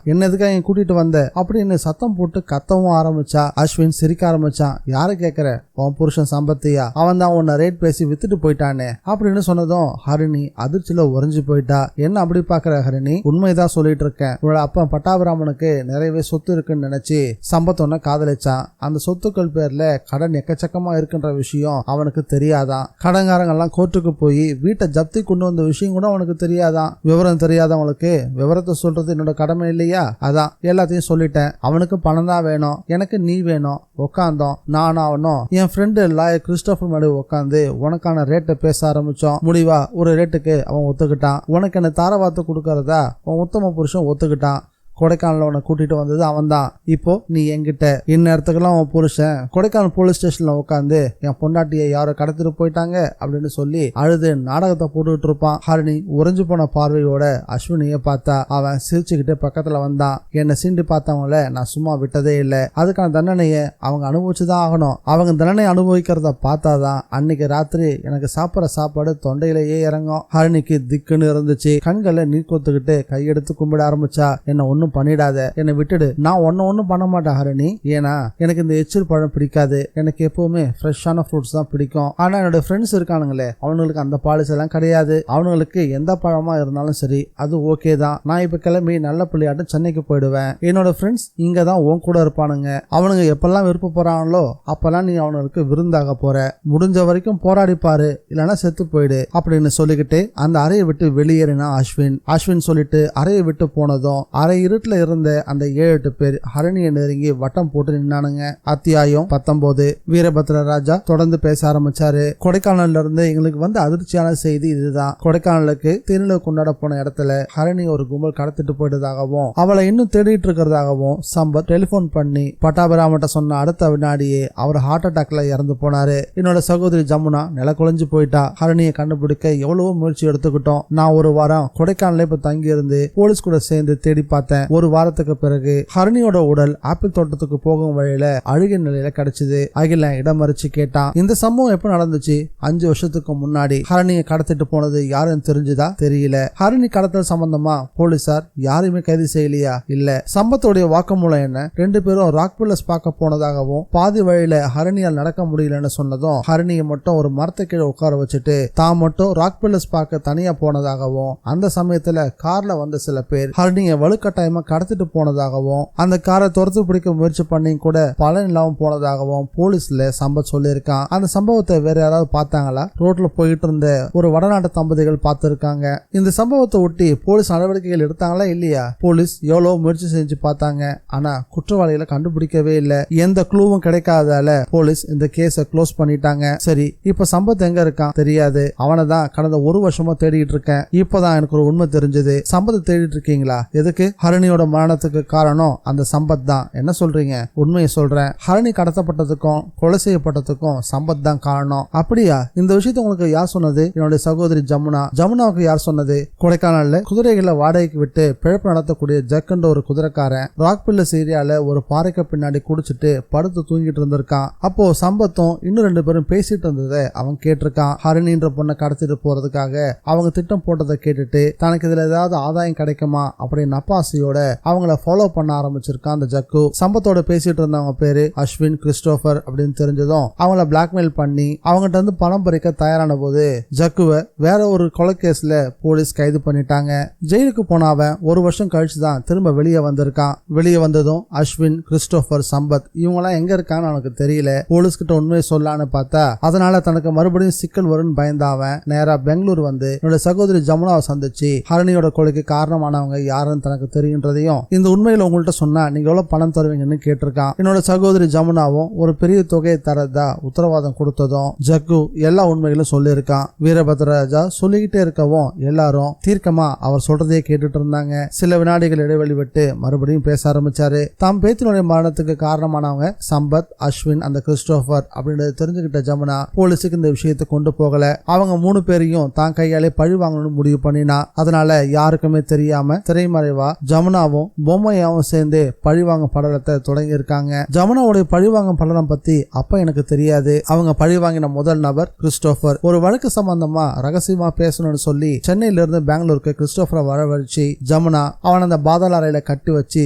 என்ன எதுக்காக இங்க கூட்டிட்டு வந்த அப்படின்னு சத்தம் போட்டு கத்தவும் ஆரம்பிச்சா. அஸ்வின் சிரிக்க ஆரம்பிச்சான். யாரு கேக்குற? உன் புருஷன் சம்பத்தியா? அவன் தான் உன்னை ரேட் பேசி வித்துட்டு போயிட்டானே அப்படின்னு சொன்னதும் ஹரிணி அதிர்ச்சியில உறைஞ்சு போயிட்டா. என்ன அப்படி பாக்குற ஹரிணி? உண்மைதான் சொல்லிட்டு இருக்கேன். உன்னோட அப்பா பட்டாபிராமனுக்கு நிறையவே சொத்து இருக்குன்னு நினைச்சு சம்பத்தொன்ன காதலிச்சான். அந்த சொத்துக்கள் பேர்ல கடன் எக்கச்சக்கமா இருக்குன்ற விஷயம் அவனுக்கு தெரியாதான். கடன்காரங்க எல்லாம் கோர்ட்டுக்கு போய் வீட்டை ஜப்தி கொண்டு வந்த விஷயம் கூட அவனுக்கு தெரியாதான். விவரம் தெரியாதவங்களுக்கு விவரத்தை சொல்றது என்னோட கடமை இல்லையா? அதான் எல்லாத்தையும் சொல்லிட்டேன். அவனுக்கு பணம் தான் வேணும், எனக்கு நீ வேணும். உட்காந்தோம் நானும் அவனும் என் ஃப்ரெண்டு லாயர் கிறிஸ்டோபர் மேலே உட்காந்து உனக்கான ரேட்டை பேச ஆரம்பிச்சோம். முடிவா ஒரு ரேட்டுக்கு அவன் ஒத்துக்கிட்டான். உனக்கு என்ன தாரவாத்து கொடுக்கறதா உன் உத்தம புருஷன் ஒத்துக்கிட்டான். கொடைக்கானல உன்னை கூட்டிட்டு வந்தது அவன் தான். இப்போ நீ என்கிட்ட இந்நேரத்துக்கெல்லாம் உன் புருஷன் கொடைக்கானல் போலீஸ் ஸ்டேஷன்ல உட்காந்து என் பொண்டாட்டியை யாரோ கடத்திட்டு போயிட்டாங்க அப்படின்னு சொல்லி அழுது நாடகத்தை போட்டுக்கிட்டு இருப்பான். ஹரிணி உறைஞ்சு போன பார்வையோட அஸ்வினிய பார்த்தா. அவன் சிரிச்சுக்கிட்டு பக்கத்துல வந்தான். என்னை சீண்டி பார்த்தவங்கள நான் சும்மா விட்டதே இல்லை. அதுக்கான தண்டனையை அவங்க அனுபவிச்சுதான் ஆகணும். அவங்க தண்டனை அனுபவிக்கிறத பார்த்தாதான் அன்னைக்கு ராத்திரி எனக்கு சாப்பிட்ற சாப்பாடு தொண்டையிலேயே இறங்கும். ஹரிணிக்கு திக்குன்னு இருந்துச்சு. கண்களை நீர் கொத்துக்கிட்டு கையெடுத்து கும்பிட ஆரம்பிச்சா. என்ன ஒண்ணும் பண்ணிடாத, என்னை விட்டுடு, நான் ஒன்னும் பண்ண மாட்டேன் ஹரிணி. ஏன்னா எனக்கு இந்த எச்சில் பழம் பிடிக்காது. எனக்கு எப்பவுமே ஃப்ரெஷ்ஷான ஃப்ரூட்ஸ் தான் பிடிக்கும். ஆனா என்னோட ஃப்ரெண்ட்ஸ் இருக்கானுங்களே, அவனுங்களுக்கு அந்த பாலிசி எல்லாம் கிடையாது. அவனுங்களுக்கு எந்த பழமா இருந்தாலும் சரி அது ஓகே தான். நான் இப்ப கிளம்பி நல்ல பிள்ளையாட்டம் சென்னைக்கு போயிடுவேன். என்னோட ஃப்ரெண்ட்ஸ் இங்க தான் உன் கூட இருப்பானுங்க. அவனுங்க எப்பெல்லாம் விருப்ப போறாங்களோ அப்பெல்லாம் நீ அவனுக்கு விருந்தாக போற. முடிஞ்ச வரைக்கும் போராடி பாரு, இல்லைன்னா செத்து போயிடு அப்படின்னு சொல்லிக்கிட்டு அந்த அறையை விட்டு வெளியேறினா அஸ்வின். அஸ்வின் சொல்லிட்டு அறையை விட்டு போனதும் அறை இருட்டுல இருந்த அந்த 7-8 பேர் ஹரிணியை நெருங்கி வட்டம் போட்டு நின்னானுங்க. அத்தியாயம் 19. வீரபத்ரராஜா தொடர்ந்து பேச ஆரம்பிச்சாரு. கொடைக்கானல்ல இருந்து எங்களுக்கு வந்து அதிர்ச்சியான செய்தி இதுதான். கொடைக்கானலுக்கு தேனிலவு கொண்டாட போன இடத்துல ஹரிணி ஒரு கும்பல் கடத்திட்டு போயிட்டதாகவும் அவளை இன்னும் தேடிட்டு இருக்கிறதாகவும் சம்பத் டெலிபோன் பண்ணி பட்டாபிராமட்ட சொன்ன அடுத்த வினாடியே அவர் ஹார்ட் அட்டாக்ல இறந்து போனாரு. என்னோட சகோதரி ஜமுனா நில குலைஞ்சு போயிட்டா. ஹரிணியை கண்டுபிடிக்க எவ்வளவோ முயற்சி எடுத்துக்கிட்டோம். நான் ஒரு வாரம் கொடைக்கானல இப்ப தங்கி இருந்து போலீஸ் கூட சேர்ந்து தேடி பார்த்தேன். ஒரு வாரத்துக்கு பிறகு ஹரிணியோட உடல் ஆப்பிள் தோட்டத்துக்கு போகும் வழியில அழுகிய நிலையில கிடைச்சது. அகில இடமறிச்சு கேட்டான், இந்த சம்பவம் எப்ப நடந்துச்சு? 5 வருஷத்துக்கு முன்னாடி. ஹரிணியை கடத்திட்டு போனது யாருன்னு தெரிஞ்சுதா? தெரியல. ஹரிணி கடத்தல் சம்பந்தமா போலீசார் யாரையுமே கைது செய்யலையா? இல்ல. சம்பத்தோடைய வாக்குமூலம் என்ன? 2 பேரும் ராக் பில்லர்ஸ் பார்க்க போனதாகவும் பாதி வழியில ஹரிணியால் நடக்க முடியலன்னு சொன்னதும் ஹரிணியை மட்டும் ஒரு மரத்தை கீழே உட்கார வச்சுட்டு தான் மட்டும் ராக் பில்லர்ஸ் பார்க்க தனியா போனதாகவும் அந்த சமயத்துல கார்ல வந்த சில பேர் ஹரிணியை வலுக்கட்டாயமா வலுக்கட்டாயமா கடத்திட்டு போனதாகவும் அந்த காரை துரத்து பிடிக்க முயற்சி பண்ணி கூட பலன் இல்லாம போனதாகவும் போலீஸ்ல சம்பத் சொல்லியிருக்கான். அந்த சம்பவத்தை வேற யாராவது பார்த்தாங்களா? ரோட்ல போயிட்டு இருந்த ஒரு வடநாட்டு தம்பதிகள் பார்த்திருக்காங்க. இந்த சம்பவத்தை ஒட்டி போலீஸ் நடவடிக்கைகள் எடுத்தாங்களா இல்லையா? போலீஸ் எவ்வளவு முயற்சி செஞ்சு பார்த்தாங்க, ஆனா குற்றவாளிகளை கண்டுபிடிக்கவே இல்லை. எந்த க்ளூவும் கிடைக்காததால போலீஸ் இந்த கேஸை க்ளோஸ் பண்ணிட்டாங்க. சரி, இப்ப சம்பத் எங்க இருக்கான் தெரியாது. அவனை தான் கடந்த ஒரு வருஷமா தேடிட்டு இருக்கேன். இப்பதான் எனக்கு ஒரு உண்மை தெரிஞ்சது. சம்பத்தை தேடிட்டு இருக்கீங்களா? எதுக்கு? ஹரிணியோட மரணத்துக்கு காரணம் அந்த சம்பத் தான். என்ன சொல்றீங்க? உண்மையை சொல்றேன். ஹரிணி கடத்தப்பட்டதுக்கும் கொலை செய்யப்பட்டதுக்கும் சம்பத் தான் காரணம். அப்படியா? இந்த விஷயத்த உங்களுக்கு யார் சொன்னது? என்னுடைய சகோதரி ஜமுனா. ஜமுனாவுக்கு யார் சொன்னது? கொடைக்கானல்ல குதிரைகளை வாடகைக்கு விட்டு பிழப்பு நடத்தக்கூடிய ஜக்குன்ற ஒரு குதிரைக்காரன் ராக்பில்லர்ஸ் ஏரியால ஒரு பாறைக்கு பின்னாடி குடிச்சிட்டு படுத்து தூங்கிட்டு இருந்திருக்கான். அப்போ சம்பத்தும் இன்னும் 2 பேரும் பேசிட்டு இருந்ததை அவன் கேட்டிருக்கான். ஹரிணின்ற பொண்ணை கடத்திட்டு போறதுக்காக அவங்க திட்டம் போட்டதை கேட்டுட்டு தனக்கு இதுல ஏதாவது ஆதாயம் கிடைக்குமா அப்படின்னு நப்பாசியோட அவங்கள ஃபாலோ பண்ண ஆரம்பிச்சிருக்கான் அந்த ஜக்கு. சம்பத்தோட பேசிட்டு இருந்தவங்க பேரு அஸ்வின் கிறிஸ்டோபர் அப்படின்னு தெரிஞ்சதும் அவங்கள பிளாக்மெயில் பண்ணி அவங்ககிட்ட இருந்து பணம் பறிக்க தயாரான போது ஜக்குவை வேற ஒரு கொலை கேஸ்ல போலீஸ் கைது பண்ணிட்டாங்க. ஜெயிலுக்கு போன அவன் ஒரு வருஷம் கழிச்சுதான் திரும்ப வெளியே வந்திருக்கான். வெளியே வந்ததும் அஸ்வின் கிறிஸ்டோபர் சம்பத் இவங்கெல்லாம் எங்க இருக்கான்னு அவனுக்கு தெரியல. போலீஸ் கிட்ட உண்மையை சொல்லான்னு பார்த்தா அதனால தனக்கு மறுபடியும் சிக்கல் வரும்னு பயந்தாவன் நேரா பெங்களூர் வந்து என்னோட சகோதரி ஜமுனாவை சந்திச்சு ஹரிணியோட கொலைக்கு காரணமானவங்க யாருன்னு தனக்கு தெரியுன்றதையும் இந்த உண்மையில உங்கள்கிட்ட சொன்னா நீங்க எவ்வளவு பணம் தருவீங்கன்னு கேட்டிருக்கான். என்னோட சகோதரி ஜமுனாவும் ஒரு பெரிய தொகையை தரதா உத்தரவாதம் கொடுத்ததும் ஜக்கு எல்லா உண்மைகளும் சொல்லியிருக்கான். வீரபத்ரராஜா சொல்லிக்கிட்டே இருக்கவும் எல்லாரும் தீர்க்கமா அவர் சொல்றதையே கேட்டுட்டு இருந்தாங்க. சில வினாடிகள் இடைவெளி விட்டு மறுபடியும் பேச ஆரம்பிச்சாரு. தாம் பேத்தினுடைய மரணத்துக்கு காரணமானவங்க சம்பத், அஸ்வின், அந்த கிறிஸ்டோபர் அப்படின்றது தெரிஞ்சுக்கிட்ட ஜமுனா போலீஸுக்கு இந்த விஷயத்தை கொண்டு போகல. அவங்க 3 பேரையும் தான் கையாலே பழி வாங்கணும்னு முடிவு பண்ணினா. அதனால யாருக்குமே தெரியாம திரைமறைவா ஜமுனாவும் பொம்மையாவும் சேர்ந்து பழிவாங்கும் படலத்தை தொடங்கி இருக்காங்க. ஜமுனாவுடைய பழிவாங்கும் படலம் பத்தி அப்ப எனக்கு தெரியாது. அவங்க பழி வாங்கின முதல் நபர் கிறிஸ்டோபர். ஒரு வழக்கு சம்பந்தமா ரகசியமா பேசணும்னு சொல்லி சென்னையில இருந்து பெங்களூருக்கு கிறிஸ்டோபரை வரவழைச்சு ஜமுனா அவன் அந்த பாதாள அறையில கட்டி வச்சு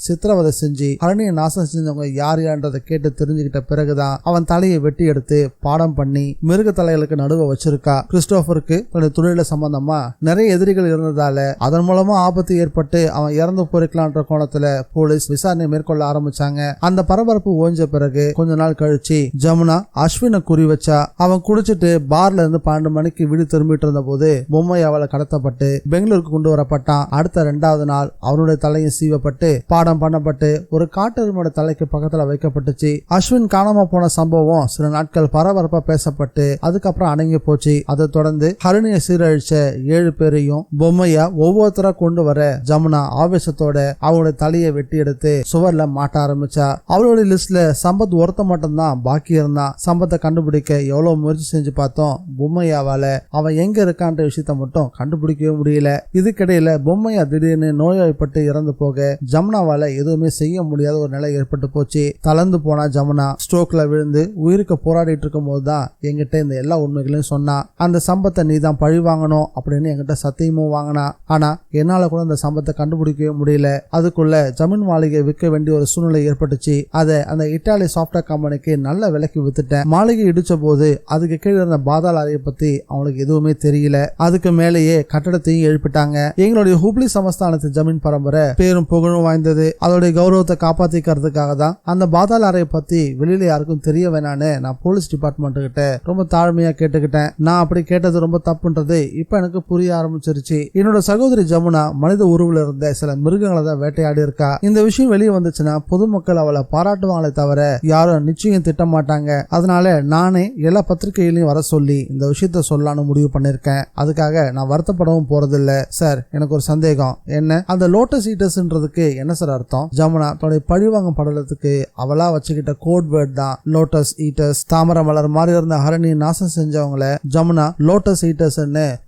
சித்திரவதை செஞ்சு ஹரணியை நாசம் செஞ்சவங்க யார் யார்ன்றதை கேட்டு தெரிஞ்சுக்கிட்ட பிறகுதான் அவன் தலையை வெட்டி எடுத்து பாடம் பண்ணி மிருக தலைகளுக்கு நடுவ வச்சிருக்கா. கிறிஸ்டோபருக்கு தன்னுடைய தொழில சம்பந்தமா நிறைய எதிரிகள் இருந்ததால அதன் மூலமா ஆபத்து ஏற்பட்டு அவன் இறந்து போயிருக்கலான்ற கோணத்துல போலீஸ் விசாரணை மேற்கொள்ள ஆரம்பிச்சாங்க. அந்த பரபரப்பு ஓய்ஞ்ச பிறகு கொஞ்ச நாள் கழிச்சு ஜமுனா அஸ்வினை குறி வச்சா. அவன் குடிச்சிட்டு பார்ல இருந்து 12 மணிக்கு வீடு திரும்பிட்டு இருந்த போது பொம்மையாவால கடத்தப்பட்டு பெங்களூருக்கு கொண்டு வரப்பட்டான். அடுத்த 2வது நாள் அவனுடைய தலையும் சீவப்பட்டு பாடம் பண்ணப்பட்டு ஒரு காட்டெருமையோட தலைக்கு பக்கத்துல வைக்கப்பட்டுச்சு. அஸ்வின் காணாம போன சம்பவம் சில நாட்கள் பரபரப்பா பேசப்பட்டு அதுக்கப்புறம் அடங்கி போச்சு. அதை தொடர்ந்து ஹரிணியை சீரழிச்ச 7 பேரையும் பொம்மையா ஒவ்வொருத்தரா கொண்டு வர ஜமுனா ஆவேசத்தோட அவனுடைய தலையை வெட்டி எடுத்து சுவர்ல மாட்ட ஆரம்பிச்சா. அவளுடைய லிஸ்ட்ல சம்பத் ஒருத்த மட்டும் தான் பாக்கி இருந்தான். சம்பத்தை கண்டுபிடிக்க எவ்வளவு முயற்சி செஞ்சு பார்த்தோம். பொம்மையாவால அவன் எங்க இருக்கான்ற விஷயத்த மட்டும் கண்டுபிடிக்கவே முடியல. இதுக்கிடையில பொம்மையா திடீர்னு நோய்வாய்ப்பட்டு இறந்து போக ஜமுனாவால எதுவுமே செய்ய முடியாத ஒரு நிலை ஏற்பட்டு போச்சு. தளர்ந்து போனா ஜமுனா ஸ்ட்ரோக்ல விழுந்து உயிருக்கு போராடிட்டு இருக்கும் போதுதான் என்கிட்ட இந்த எல்லா உண்மைகளையும் சொன்னா. அந்த சம்பத்தை நீ தான் பழி வாங்கணும் அப்படின்னு என்கிட்ட சத்தியமும் வாங்கினா. ஆனா என்னால கூட அந்த சம்பத்தை கண்டுபிடிக்கவே முடியல. அதுக்குள்ள ஜமீன் மாளிகை விற்க வேண்டிய ஒரு சூழ்நிலை ஏற்பட்டுச்சு. அதை அந்த இட்டாலி சாப்ட்வேர் கம்பெனிக்கு நல்ல விலைக்கு வித்துட்டேன். மாளிகை இடிச்ச போது அதுக்கு கீழே இருந்த பாதாள அறையை பத்தி அவங்களுக்கு எதுவுமே தெரியல. அதுக்கு மேலேயே கட்டடத்தையும் எழுப்பிட்டாங்க. எங்களுடைய ஹூப்ளி சமஸ்தானத்து ஜமீன் பரம்பரை பேரும் புகழும் வாய்ந்தது. அதோடைய கௌரவத்தை காப்பாத்திக்கிறதுக்காக தான் அந்த பாதாள அறையை பத்தி வெளியில யாருக்கும் தெரிய வேணான்னு நான் போலீஸ் டிபார்ட்மெண்ட் கிட்ட ரொம்ப தாழ்மையா கேட்டுக்கிட்டேன். நான் அப்படி கேட்டது ரொம்ப தப்புன்றது இப்ப எனக்கு புரிய ஆரம்பிச்சிருச்சு. என்னோட சகோதரி ஜமுனா மனித உருவில் இருந்த சில மிருகங்களை தான் வேட்டையாடி இருக்கா. இந்த விஷயம் வெளியே வந்துச்சுன்னா பொதுமக்கள் அவளை பாராட்டுவாங்களே தவிர யாரும் நிச்சயம் திட்ட மாட்டாங்க. அதனால நானே எல்லா பத்திரிகைகளையும் வர சொல்லி இந்த விஷயத்த சொல்லலாம்னு முடிவு பண்ணிருக்கேன். அதுக்காக நான் வருத்தப்படவும் போறதில்ல. சார், எனக்கு ஒரு சந்தேகம். என்ன அந்த லோட்டஸ் ஈட்டர்ஸ்ன்றதுக்கு என்ன சார் அர்த்தம்? ஜமுனா தன்னுடைய பழிவாங்கும் படலத்துக்கு அவளா வச்சுக்கிட்ட கோட் வேர்ட் தான் லோட்டஸ் ஈட்டர்ஸ். தாமரை மலர் மாதிரி இருந்த ஹரணி நாசம் செஞ்சவங்கள ஜமுனா லோட்டஸ் ஈட்டர்ஸ்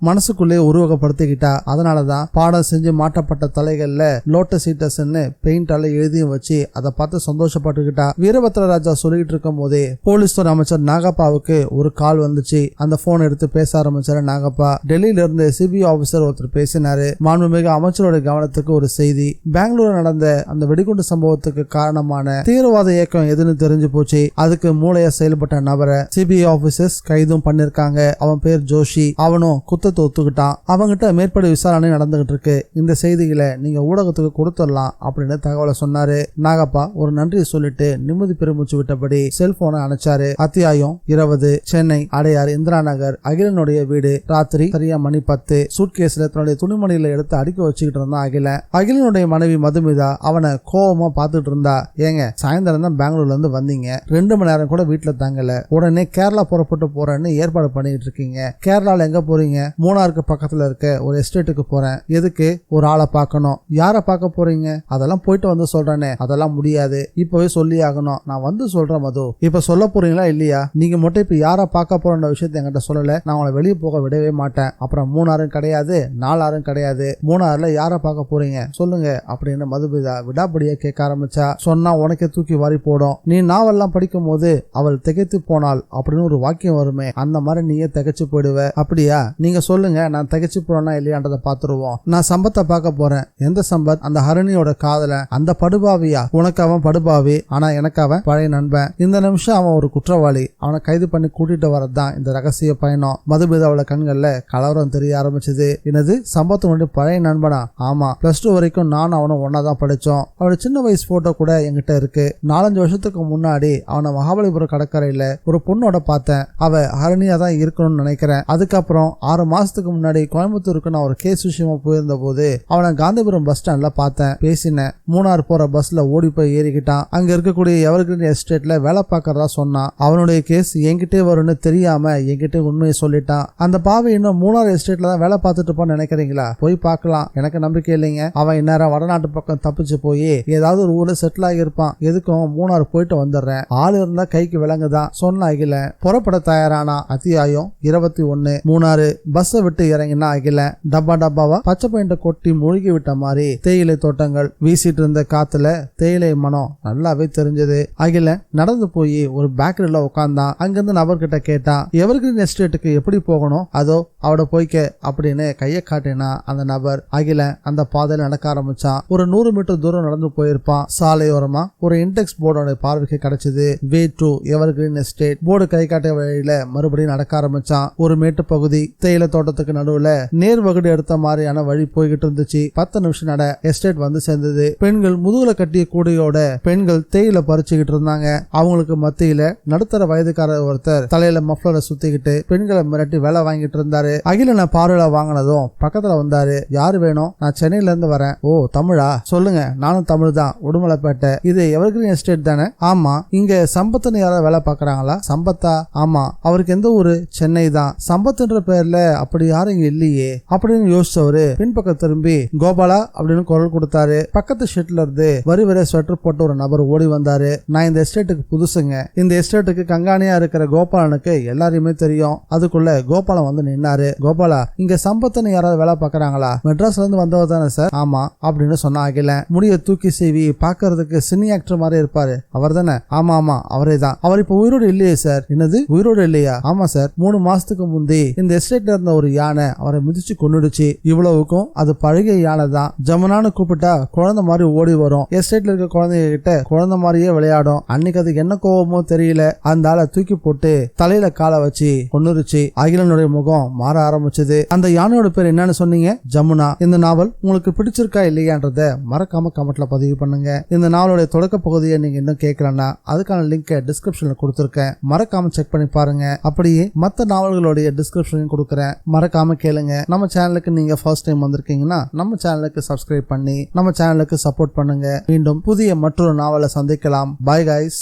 மனசுக்குள்ளே உருவகப்படுத்திக்கிட்டா. அதனாலதான் பாடம் செஞ்சு மாட்டப்பட்ட தலைகள்ல லோட்டஸ் ஈட்டர்ஸ் பெயிண்டால எழுதியும் வச்சு அதை பார்த்து சந்தோஷப்பட்டுக்கிட்டா. வீரபத்ரராஜா சொல்லிட்டு இருக்கும் போதே போலீஸ் துறை அமைச்சர் நாகப்பாவுக்கு ஒரு கால் வந்துச்சு. அந்த போன் எடுத்து பேச ஆரம்பிச்சாரு நாகப்பா. டெல்லியில இருந்து சிபிஐ ஆபீசர் ஒருத்தர் பேசினாரு. மாண்புமிகு அமைச்சரோட கவனத்துக்கு ஒரு செய்தி. பெங்களூர் நடந்த அந்த வெடிகுண்டு சம்பவத்துக்கு காரணமான தீவிரவாத இயக்கம் எதுன்னு தெரிஞ்சு போச்சு. அதுக்கு மூளையா செயல்பட்ட நபரை சிபிஐ ஆபீசர்ஸ் கைதும் பண்ணிருக்காங்க. அவன் பேர் ஜோஷி. அவனும் குத்தத்தை ஒத்துக்கிட்டான். அவங்கிட்ட மேற்படி விசாரணை நடந்துகிட்டு இருக்கு. இந்த செய்திகளை நீங்க ஊடக புத்தகத்துக்கு கொடுத்துடலாம் அப்படின்னு தகவலை சொன்னாரு. நாகப்பா ஒரு நன்றியை சொல்லிட்டு நிம்மதி பெருமூச்சு விட்டபடி செல்போனை அணைச்சாரு. அத்தியாயம் 20. சென்னை அடையார் இந்திரா நகர். அகிலனுடைய வீடு. ராத்திரி சரியா மணி 10. சூட்கேஸ்ல தன்னுடைய துணிமணியில எடுத்து அடுக்க வச்சுக்கிட்டு இருந்தான் அகிலன். அகிலனுடைய மனைவி மதுமிதா அவனை கோவமா பாத்துட்டு இருந்தா. ஏங்க சாயந்தரம் தான் பெங்களூர்ல இருந்து வந்தீங்க, 2 மணி நேரம் கூட வீட்டுல தங்கல, உடனே கேரளா புறப்பட்டு போறேன்னு ஏற்பாடு பண்ணிட்டு இருக்கீங்க. கேரளால எங்க போறீங்க? மூணாருக்கு பக்கத்துல இருக்க ஒரு எஸ்டேட்டுக்கு போறேன். எதுக்கு? ஒரு ஆளை பார்க்கணும். யார பார்க்க போறீங்க? அதெல்லாம் போயிட்டு வந்து சொல்றேனே. அதெல்லாம் முடியாது, இப்பவே சொல்லி ஆகணும். நான் வந்து சொல்றேன் மது. இப்ப சொல்ல போறீங்களா இல்லையா? நீங்க மட்டும் இப்ப யார பார்க்க போற விஷயத்த என்கிட்ட சொல்லல, நான் உங்களை வெளியே போக விடவே மாட்டேன். அப்புறம் மூணாரும் கிடையாது, 4 ஆறும் கிடையாது. மூணாறுல யார பார்க்க போறீங்க சொல்லுங்க அப்படின்னு மதுமிதா விடாபடியா கேட்க ஆரம்பிச்சா. சொன்னா உனக்கே தூக்கி வாரி போடும். நீ நாவெல்லாம் படிக்கும் போது அவள் திகைத்து போனாள் அப்படின்னு ஒரு வாக்கியம் வருமே, அந்த மாதிரி நீயே திகைச்சு போயிடுவ. அப்படியா? நீங்க சொல்லுங்க, நான் திகைச்சு போறேன்னா இல்லையான்றத பாத்துருவோம். நான் சம்பத்தை பார்க்க போறேன். எந்த சம்பத்? அந்த ஹரணியோட காதலன். அந்த படுபாவியா? உனக்கு அவன் படுபாவி, ஆனா எனக்கு அவன் பழைய நண்பன். இந்த நிமிஷம் அவன் ஒரு குற்றவாளி. அவனை கைது பண்ணி கூட்டிட்டு வரதான் இந்த ரகசிய பயணம். மதுமிதாவோட கண்கள்ல கலவரம் தெரிய ஆரம்பிச்சது. என்னது, சம்பத்தினுடைய பழைய நண்பனா? ஆமா, +2 வரைக்கும் நான் அவனும் ஒன்னாதான் படிச்சோம். அவனோட சின்ன வயசு போட்டோ கூட என்கிட்ட இருக்கு. 4-5 வருஷத்துக்கு முன்னாடி அவனை மகாபலிபுரம் கடற்கரையில ஒரு பொண்ணோட பார்த்தேன். அவ ஹரணியா தான் இருக்கணும்னு நினைக்கிறேன். அதுக்கப்புறம் 6 மாசத்துக்கு முன்னாடி கோயம்புத்தூருக்கு நான் ஒரு கேஸ் விஷயமா போயிருந்த போது அவனை காந்திபுரம் பஸ் ஸ்டாண்ட்ல பார்த்தேன், பேசினேன். மூணார் போற பஸ்ல ஓடி போய் ஏறிக்கிட்டான். அங்க இருக்கக்கூடிய எவர்கிரீன் எஸ்டேட்ல வேலை பார்க்கறதா சொன்னான். அவனுடைய கேஸ் என்கிட்டே வரும்னு தெரியாம என்கிட்ட உண்மையை சொல்லிட்டான். அந்த பாவை இன்னும் மூணார் எஸ்டேட்ல தான் வேலை பார்த்துட்டு இருப்பான்னு நினைக்கிறீங்களா? போய் பார்க்கலாம், எனக்கு நம்பிக்கை இல்லைங்க. அவன் இந்நேரம் வடநாட்டு பக்கம் தப்பிச்சு போய் ஏதாவது ஒரு ஊர்ல செட்டில் ஆகியிருப்பான். எதுக்கும் மூணார் போயிட்டு வந்துடுறேன், ஆள் இருந்தா கைக்கு விலங்குதான் சொன்ன அகிலன். புறப்பட தயாரானா. அத்தியாயம் 21. மூணாறு. பஸ்ஸை விட்டு இறங்கினா அகிலன். டப்பாவா பச்சை பெயிண்ட கொட்டி மூழ்கி விட்ட மாதிரி தேயிலை தோட்டங்கள் வீசிட்டு இருந்த காத்துல தேயிலை மனம் நல்லாவே தெரிஞ்சது. அகிலன் நடந்து போய் ஒரு பேக்கரியில உட்கார்ந்தான். அங்கிருந்து நபர்கிட்ட கேட்டான், எவர்கிரீன் எஸ்டேட்டுக்கு எப்படி போகணும்? அதோ அவட போய்க்க அப்படின்னு கையை காட்டினா அந்த நபர். அகிலன் அந்த பாதையில நடக்க ஆரம்பிச்சான். ஒரு 100 மீட்டர் தூரம் நடந்து போயிருப்பான். சாலையோரமா ஒரு இன்டெக்ஸ் போர்டோட பார்வைக்கு கிடைச்சது. Way to evergreen estate board கை காட்டிய வழியில மறுபடியும் நடக்க ஆரம்பிச்சான். ஒரு மேட்டு பகுதி, தேயிலை தோட்டத்துக்கு நடுவுல நேர் வகுடு எடுத்த மாதிரியான வழி போய்கிட்டு இருந்துச்சு. 10 நிமிஷம் நட எஸ்டேட் வந்து சேர்ந்தது. பெண்கள் முதுகுல கட்டிய கூடையோட பெண்கள் தேயிலை பறிச்சுக்கிட்டு இருந்தாங்க. அவங்களுக்கு மத்தியில நடுத்தர வயதுக்காரர் ஒருத்தர் தலையில மஃப்ளரை சுத்திக்கிட்டு பெண்களை மிரட்டி வேலை வாங்கிட்டு இருந்தாரு. அகிலனை பார்வையில வாங்கினதும் பக்கத்துல வந்தாரு. யாரு வேணும்? நான் சென்னையில இருந்து வரேன். ஓ தமிழா? சொல்லுங்க, நானும் தமிழ் தான், உடுமலைப்பேட்டை. இது எவர்கிரீன் எஸ்டேட் தானே? ஆமா. இங்க சம்பத்துன்னு யாராவது வேலை பாக்குறாங்களா? சம்பத்தா? ஆமா. அவருக்கு எந்த ஊரு? சென்னை தான். சம்பத்துன்ற பேர்ல அப்படி யாரும் இங்க இல்லையே அப்படின்னு யோசிச்சவரு பின்பக்கம் திரும்பி கோபாலா அப்படின்னு குரல் கொடுத்தாரு. பக்கத்து ஷெட்ல இருந்து வரி வரை ஸ்வெட்டர் போட்ட ஒரு நபர் ஓடி வந்தாரு. நான் இந்த எஸ்டேட்டுக்கு புதுசுங்க. இந்த எஸ்டேட்டுக்கு கங்காணியா இருக்கிற கோபாலனுக்கு எல்லாரையுமே தெரியும். அதுக்குள்ள கோபாலன் வந்து நின்னாரு. கோபாலா, இங்க சம்பத்துன்னு யாராவது வேலை பாக்குறாங்களா? மெட்ராஸ்ல இருந்து வந்தவர் தானே சார்? ஆமா அப்படின்னு சொன்ன அகிலன். முடிய தூக்கி சீவி பாக்குறதுக்கு சினி ஆக்டர் மாதிரி இருப்பாரு, அவர் தானே? ஆமா ஆமா அவரே தான். அவர் இப்ப உயிரோடு இல்லையே சார்? என்னது உயிரோடு இல்லையா? ஆமா சார், 3 மாசத்துக்கு முந்தி இந்த எஸ்டேட்ல இருந்த ஒரு யானை அவரை மிதிச்சு கொன்னுடுச்சு. இவ்வளவுக்கும் அது பழகிய யானை தான். ஜமுனான்னு கூப்பிட்டா குழந்தை மாதிரி ஓடி வரும். எஸ்டேட்ல இருக்க குழந்தைங்க கிட்ட குழந்தை மாதிரியே விளையாடும். அன்னைக்கு அதுக்கு என்ன கோவமோ தெரியல, அந்த ஆளை தூக்கி போட்டு தலையில காலை வச்சு கொன்னுருச்சு. அகிலனுடைய முகம் மாற ஆரம்பிச்சது. அந்த யானையோட பேர் என்னன்னு சொன்னீங்க? ஜமுனா. இந்த நாவல் உங்களுக்கு பிடிச்சிருக்கா இல்லையான்றத மறக்காம கமெண்ட்ல பதிவு பண்ணுங்க. இந்த நாவலுடைய தொடக்க பகுதியை நீங்க இன்னும் கேட்கலன்னா அதுக்கான லிங்கை டிஸ்கிரிப்ஷன்ல கொடுத்திருக்கேன், மறக்காம செக் பண்ணி பாருங்க. அப்படியே மத்த நாவல்களுடைய டிஸ்கிரிப்ஷன் கொடுக்குறேன், மறக்காம கேளுங்க. நம்ம சேனலுக்கு நீங்க ஃபர்ஸ்ட் டைம் வந்திருக்கீங்கன்னா நம்ம சேனலுக்கு சப்ஸ்கிரைப் பண்ணி நம்ம சேனலுக்கு சப்போர்ட் பண்ணுங்க. மீண்டும் புதிய மற்றொரு நாவலை சந்திக்கலாம். Bye guys.